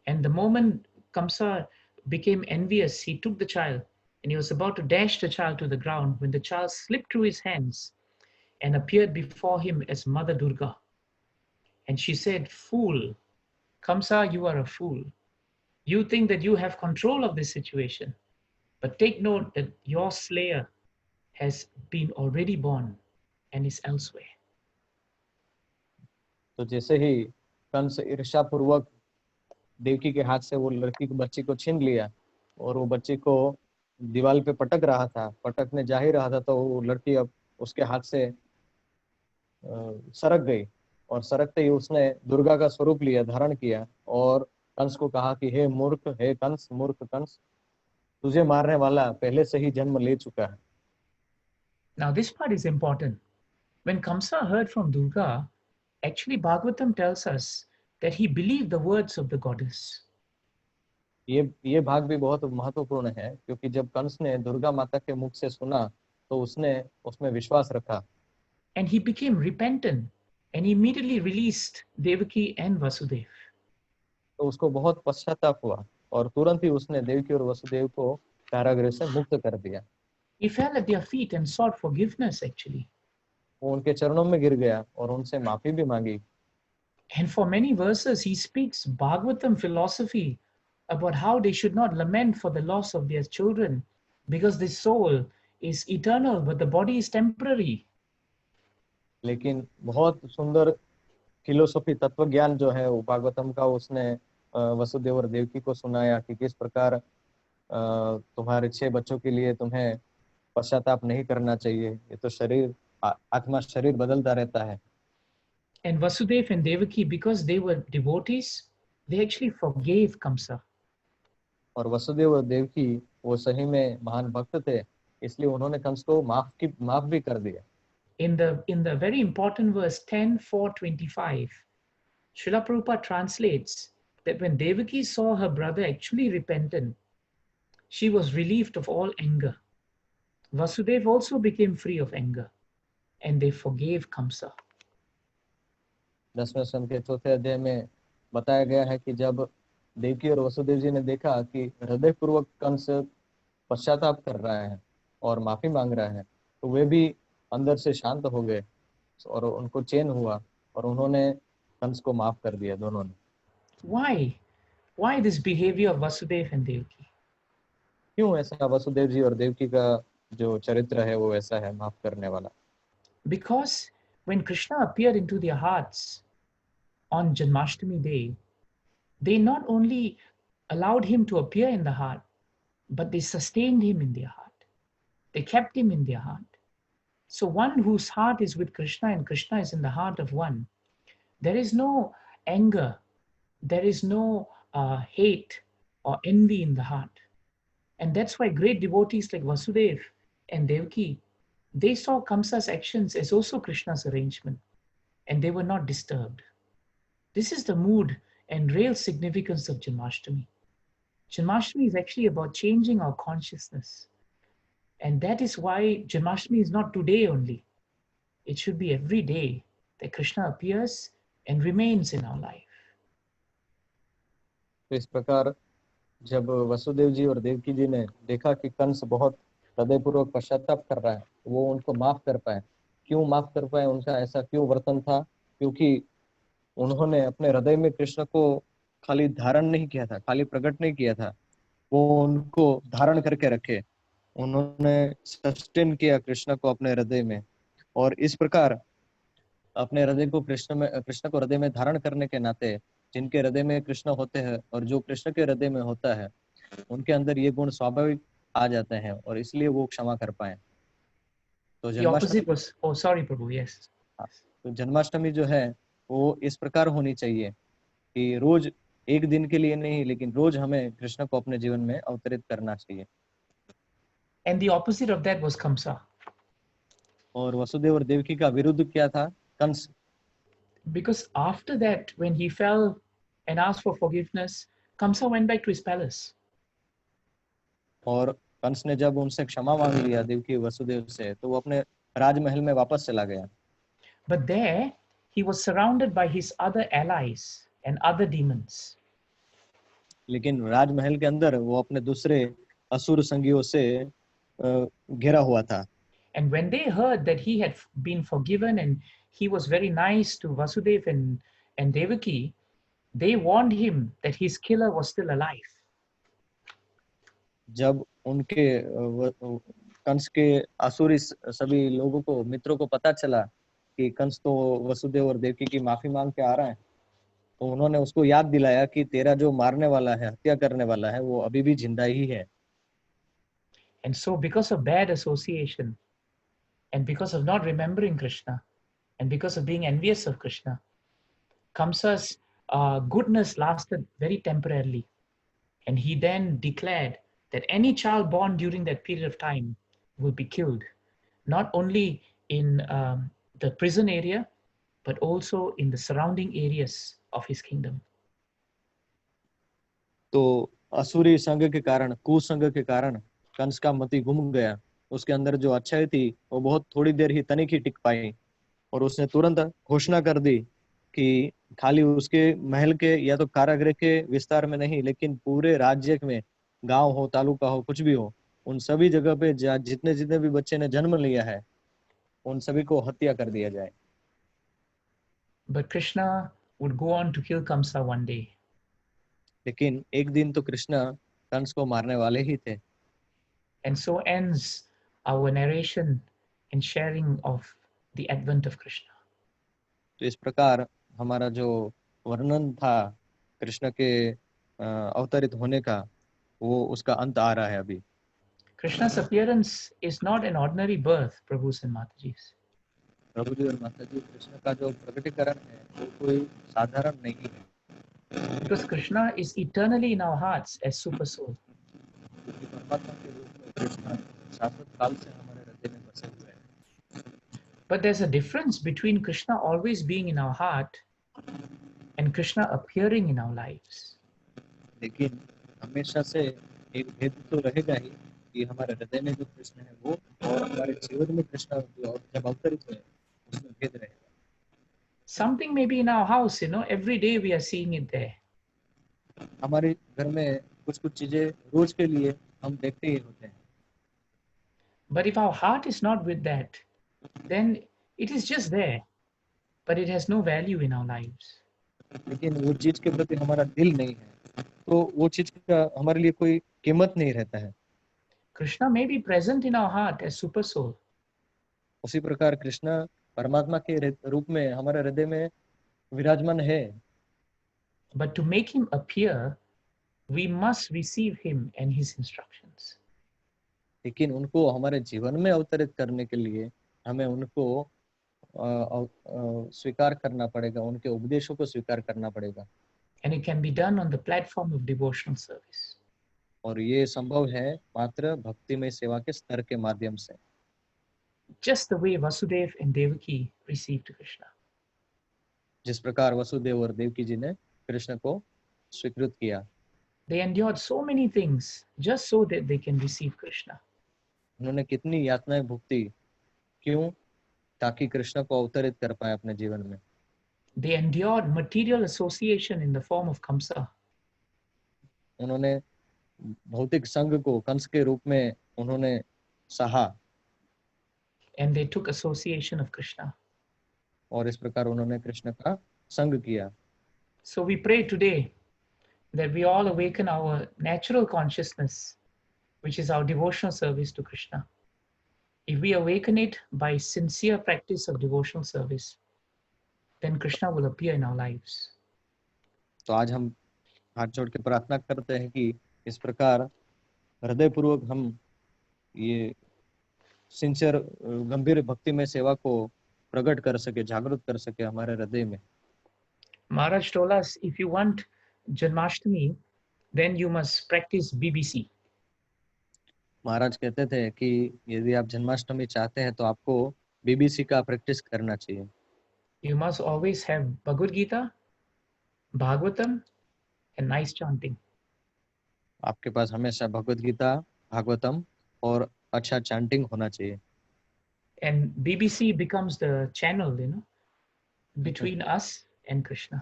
And the moment Kamsa became envious, he took the child and he was about to dash the child to the ground when the child slipped through his hands and appeared before him as Mother Durga. And she said, fool, Kamsa, you are a fool. You think that you have control of this situation, but take note that your slayer has been already born and is elsewhere. तो जैसे ही कंस ईर्ष्यापूर्वक देवकी के हाथ से वो लड़की को बच्ची को छीन लिया और वो बच्ची को दीवार पे पटक रहा था, पटकने जा ही रहा था, तो वो लड़की अब उसके हाथ से सरक गई और सरकते ही उसने दुर्गा का स्वरूप लिया, धारण किया और कंस को कहा कि हे मूर्ख, हे कंस, मूर्ख कंस, तुझे मारने वाला पहले से ही जन्म ले चुका है। Now, this part is important. When Kamsa heard from Durga, actually Bhagavatam tells us that he believed the words of the goddess. ये भाग भी बहुत महत्वपूर्ण है क्योंकि जब कंस ने दुर्गा माता के मुख से सुना तो उसने उसमें विश्वास रखा। And he became repentant and immediately released Devaki and Vasudev. तो उसको बहुत पश्चाताप हुआ और तुरंत ही उसने देवकी और वसुदेव को कारागृह से मुक्त कर दिया। He fell at their feet and sought forgiveness actually. वो उनके चरणों में गिर गया और उनसे माफी भी मांगी। And for many verses, he speaks Bhagavatam philosophy about how they should not lament for the loss of their children because the soul is eternal, but the body is temporary. लेकिन बहुत सुंदर फिलोसफी, तत्व ज्ञान जो है वो भागवतम का उसने वसुदेव और देवकी को सुनाया कि किस प्रकार तुम्हारे 6 बच्चों के लिए तुम्हें पश्चाताप नहीं करना चाहिए, ये तो शरीर आत्मा शरीर बदलता रहता है। And Vasudev and Devaki, because they were devotees, they actually forgave Kamsa. और वसुदेव और देवकी वो सही में महान भक्त थे, इसलिए उन्होंने कंस को माफ भी कर दिया। In the very important verse 10:4-25, Srila Prabhupada translates that when Devaki saw her brother actually repentant, she was relieved of all anger. Vasudev also became free of anger, and they forgave Kamsa. 10वें स्कंद के 4थे अध्याय में बताया गया है कि जब देवकी और वसुदेव जी ने देखा कि हृदय पूर्वक कंस पश्चाताप कर रहा है और माफी मांग रहा है, तो वे भी अंदर से शांत हो गए और उनको चैन हुआ और उन्होंने कंस को माफ कर दिया दोनों ने। Why this behavior of Vasudev and Devaki? क्यों ऐसा वसुदेव जी और देवकी का जो चरित्र है वो ऐसा है, माफ करने वाला? Because when Krishna appeared into their hearts on Janmashtami day, they not only allowed him to appear in the heart, but they sustained him in their heart. They kept him in their heart. So one whose heart is with Krishna and Krishna is in the heart of one, there is no anger, there is no hate or envy in the heart. And that's why great devotees like Vasudev and Devaki, they saw Kamsa's actions as also Krishna's arrangement, and they were not disturbed. This is the mood and real significance of Janmashtami. Janmashtami is actually about changing our consciousness. And that is why Janmashtami is not today only. It should be every day that Krishna appears and remains in our life. तो इस प्रकार जब वसुदेव जी और देवकी जी ने देखा कि कंस बहुत हृदयपूर्वक पश्चाताप कर रहा है, वो उनको माफ कर पाए। क्यों माफ कर पाए, उनका ऐसा क्यों वर्तन था? क्योंकि उन्होंने अपने हृदय में कृष्ण को खाली धारण नहीं किया था, खाली प्रकट नहीं किया था, वो उनको धारण करके रखे। उन्होंने सस्टेन किया कृष्ण को अपने हृदय में, और इस प्रकार अपने हृदय को कृष्ण को हृदय में धारण करने के नाते जिनके हृदय में कृष्ण होते हैं और जो कृष्ण के हृदय में होता है, उनके अंदर ये गुण स्वाभाविक आ जाते हैं और इसलिए वो क्षमा कर पाए। तो The opposite Janmashtami, was, oh, sorry, Prabhu, yes. तो जन्माष्टमी जो है वो इस प्रकार होनी चाहिए कि रोज एक दिन के लिए नहीं, लेकिन रोज हमें कृष्ण को अपने जीवन में अवतरित करना चाहिए। And the opposite of that was Kamsa. और वसुदेव और देवकी का विरुद्ध क्या था? Kans. Because after that, when he fell and asked for forgiveness, Kamsa went back to his palace. और कंस ने जब उनसे क्षमा मांग लिया देवकी वसुदेव से, तो वो अपने राजमहल में वापस चला गया। But there, he was surrounded by his other allies and other demons. लेकिन राजमहल के अंदर वो अपने दूसरे असुर संगियों से घिरा हुआ था। And when they heard that he had been forgiven and he was very nice to Vasudev and Devaki, they warned him that his killer was still alive. जब उनके कंस के असुरी सभी लोगों को, मित्रों को पता चला कि कंस तो वसुदेव और देवकी की माफी मांग के आ रहा है, तो उन्होंने उसको याद दिलाया कि तेरा जो मारने वाला है, हत्या करने वाला है, वो अभी भी जिंदा ही है। And so, because of bad association, and because of not remembering Krishna, and because of being envious of Krishna, Kamsa's goodness lasted very temporarily. And he then declared that any child born during that period of time will be killed, not only in the prison area, but also in the surrounding areas of his kingdom. तो असुरी संघ के कारण, कुसंग के कारण कंस का मति घूम गया। उसके अंदर जो अच्छाई थी वो बहुत थोड़ी देर ही, तनिक ही टिक पाई, और उसने तुरंत घोषणा कर दी कि खाली उसके महल के या तो कारागृह के विस्तार में नहीं, लेकिन पूरे राज्य में, गांव हो, तालुका हो, कुछ भी हो, उन सभी जगह पे जितने जितने भी बच्चे ने जन्म लिया है, उन सभी को हत्या कर दिया जाए। But Krishna would go on to kill Kamsa one day. लेकिन एक दिन तो कृष्ण कंस को मारने वाले ही थे। And so ends our narration and sharing of the advent of Krishna. तो इस प्रकार हमारा जो वर्णन था कृष्ण के अवतरित होने का, वो उसका अंत आ रहा है अभी। Krishna's appearance is not an ordinary birth, Prabhus and Matajis. प्रभु जी और माता जी, कृष्ण का जो प्रकटीकरण है वो कोई साधारण नहीं है, Because Krishna is eternally in our hearts as super soul. क्योंकि परमात्मा के रूप में कृष्ण शाश्वत काल से हमारे हृदय में बसे हुए हैं। But there's a difference between Krishna always being in our heart and Krishna appearing in our lives. लेकिन हमेशा से एक भेद तो रहेगा ही कि हमारे हृदय में जो कृष्ण है वो, और हमारे जीवन में कृष्ण जब अवतरित हुए, उसमें भेद रहेगा। Something may be in our house, every day we are seeing it there. हमारे घर में कुछ कुछ चीजें रोज के लिए हम देखते ही होते हैं, But if our heart is not with that, then it is just there, but it has no value in our lives. लेकिन वो चीज के प्रति हमारा दिल नहीं है, तो वो चीज का हमारे लिए कोई कीमत नहीं रहता है। Krishna may be present in our heart as super soul, उसी प्रकार कृष्ण परमात्मा के रूप में हमारे हृदय में विराजमान है, but to make him appear, we must receive him and his instructions. लेकिन उनको हमारे जीवन में अवतरित करने के लिए हमें उनको स्वीकार करना पड़ेगा, उनके उपदेशों को स्वीकार करना पड़ेगा। And it can be done on the platform of devotional service. और ये संभव है मात्र भक्तिमय सेवा के स्तर के माध्यम से, just the way Vasudev and Devaki received Krishna. जिस प्रकार वसुदेव और देवकी जी ने कृष्ण को स्वीकृत किया। They endured so many things just so that they can receive Krishna. उन्होंने कितनी यातनाएं भुगती, क्यों? ताकि कृष्ण को अवतरित कर पाए अपने जीवन में। They endured material association in the form of Kamsa. उन्होंने भौतिक संघ को कंस के रूप में उन्होंने सहा, And they took association of Krishna. और इस प्रकार उन्होंने कृष्ण का संग किया। So we pray today that we all awaken our natural consciousness, which is our devotional service to Krishna. If we awaken it by sincere practice of devotional service, then Krishna will appear in our lives. तो आज हम हाथ जोड़ के प्रार्थना करते हैं कि इस प्रकार हृदय पूर्वक हम ये सिंसियर गंभीर भक्ति में सेवा को प्रकट कर सके, जागृत कर सके हमारे हृदय में। Maharaj told us, if you want Janmashtami, then you must practice BBC. महाराज कहते थे कि यदि आप जन्माष्टमी चाहते हैं तो आपको बीबीसी का प्रैक्टिस करना चाहिए। You must always have Bhagavad Gita, Bhagavatam, and nice chanting. आपके पास हमेशा भगवत गीता, भागवतम और अच्छा चैंटिंग होना चाहिए। And BBC becomes the channel, between us and Krishna.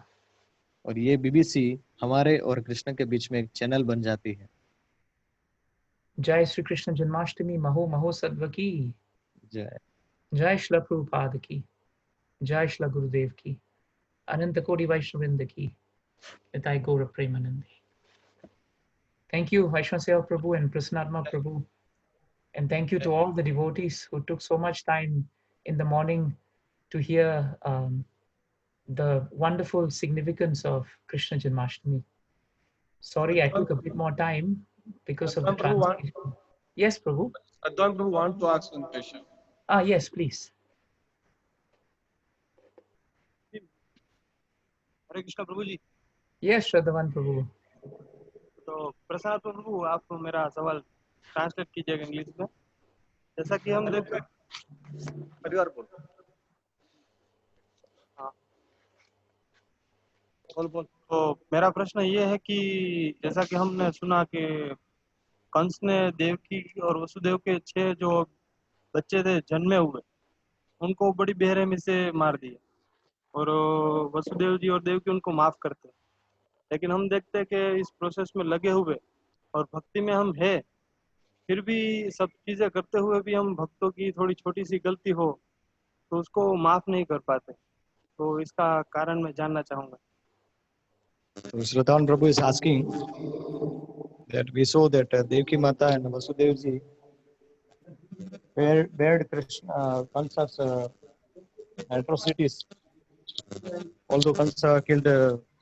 और ये बीबीसी हमारे और कृष्ण के बीच में एक चैनल बन जाती है। Jai Sri Krishna Janmashtami Maho Maho Sattva ki. जय Jai Shla Prabhupada ki. Jai Shla Gurudev ki. Ananta Kodi Vaishnavinda ki. Nitai Gaura Premanandi. Thank you, Vaishnava Seva Prabhu and Prasanatma Prabhu. And thank you to all the devotees who took so much time in the morning to hear the wonderful significance of Krishna Janmashtami. Sorry, I took a bit more time because of the translation. Yes, Prabhu. Advan Prabhu want to ask one question. Yes, please. Hare Krishna Prabhu ji. Yes, Shraddhavan Prabhu. तो प्रसाद प्रभु, आप मेरा सवाल translate कीजिएगा English में। जैसा कि हम देखते परिवार बोल, हाँ बोल। तो मेरा प्रश्न ये है कि जैसा कि हमने सुना कि कंस ने देवकी और वसुदेव के 6 जो बच्चे थे जन्मे हुए, उनको बड़ी बेरहमी से मार दिया, और वसुदेव जी और देवकी उनको माफ करते। लेकिन हम देखते हैं कि इस प्रोसेस में लगे हुए और भक्ति में हम है, फिर भी सब चीजें करते हुए भी हम भक्तों की थोड़ी छोटी सी गलती हो तो उसको माफ नहीं कर पाते। तो इसका कारण मैं जानना चाहूंगा। So Shraddhavan Prabhu is asking that we saw that Devki Mata and Vasudev ji bared Krishna Kansa's atrocities. Although Kansa killed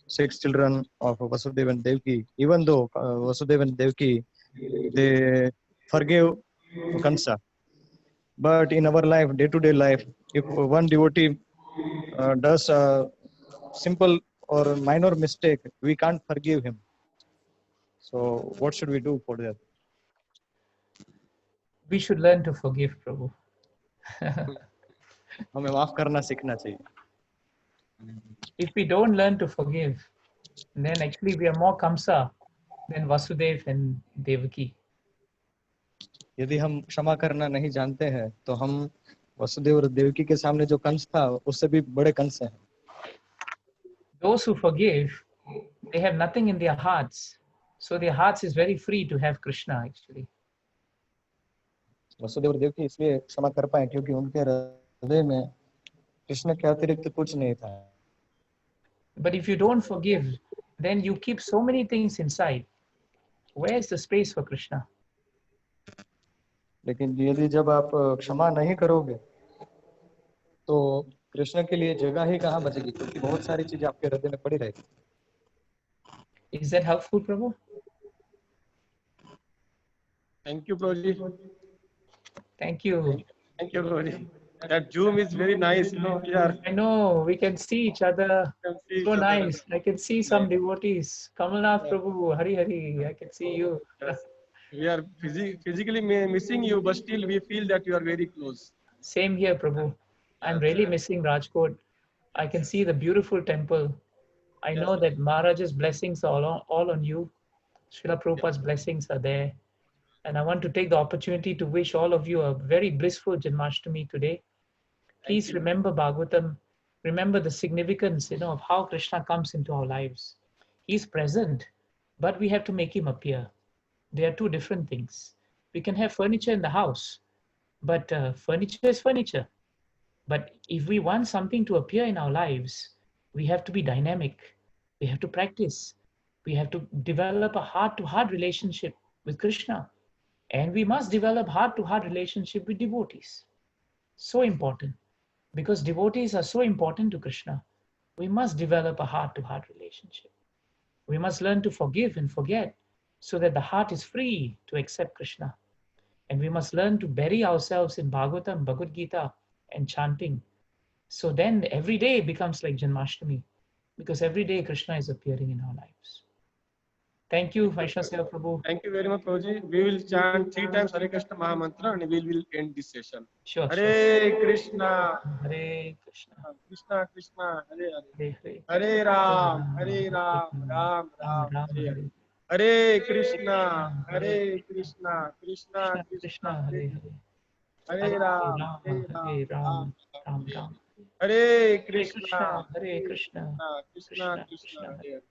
6 children of Vasudeva and Devki, even though Vasudeva and Devki they forgave Kansa, but in our life, day-to-day life, if one devotee does a simple or minor mistake, we can't forgive him. So what should we do for that? We should learn to forgive, Prabhu. हमें माफ करना सीखना चाहिए। If we don't learn to forgive, then actually we are more Kamsa than Vasudev and Devaki. यदि हम क्षमा करना नहीं जानते हैं तो हम वसुदेव और देवकी के सामने जो कंस था उससे भी बड़े कंस हैं। Those who forgive, they have nothing in their hearts. So their hearts is very free to have Krishna actually. Vasudev और देवकी इसलिए क्षमा कर पाए क्योंकि उनके हृदय में कृष्ण के अतिरिक्त कुछ नहीं था। But if you don't forgive, then you keep so many things inside. Where is the space for Krishna? लेकिन यदि जब आप क्षमा नहीं करोगे तो कृष्ण के लिए जगह ही कहाँ बचेगी, क्योंकि बहुत सारी चीजें आपके हृदय में पड़ी रहेगी। Is that helpful, Prabhu? Thank you Prabhu ji. Thank you. Thank you Prabhu ji. That Zoom is very nice, you know. Here I know we can see each other. you can see So each other. nice. I can see some devotees. Kamalnath Prabhu, Hari Hari. I can see you. Yes. We are physically missing you, but still we feel that you are very close. Same here, Prabhu. I'm really missing Rajkot. I can see the beautiful temple. I know that Maharaj's blessings are all on you. Srila Prabhupada's blessings are there. And I want to take the opportunity to wish all of you a very blissful Janmashtami today. Please remember Bhagavatam. Remember the significance, of how Krishna comes into our lives. He's present, but we have to make him appear. They are two different things. We can have furniture in the house, but furniture is furniture. But if we want something to appear in our lives, we have to be dynamic. We have to practice. We have to develop a heart-to-heart relationship with Krishna. And we must develop heart-to-heart relationship with devotees. So important. Because devotees are so important to Krishna. We must develop a heart-to-heart relationship. We must learn to forgive and forget so that the heart is free to accept Krishna. And we must learn to bury ourselves in Bhagavatam, Bhagavad Gita, and chanting. So then every day becomes like Janmashtami, because every day Krishna is appearing in our lives. Thank you, Vaishnav Seva Prabhu. Thank you very much, Prabhuji. We will chant 3 times Hare Krishna Mahamantra and we will end this session. Sure. Hare Krishna, Hare Krishna, Krishna Krishna, Hare Hare. Hare Hare Ram, Hare Ram, Ram Ram, Hare Hare. Hare Krishna, Hare Krishna, Krishna Krishna, Krishna, Hare Hare. Hare Ram, Hare Ram, Ram Ram. Hare Krishna, Hare Krishna, Krishna Krishna, Krishna, Hare Hare.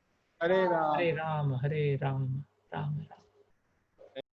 Hare Ram, Hare Ram, Hare Ram, Ram Ram.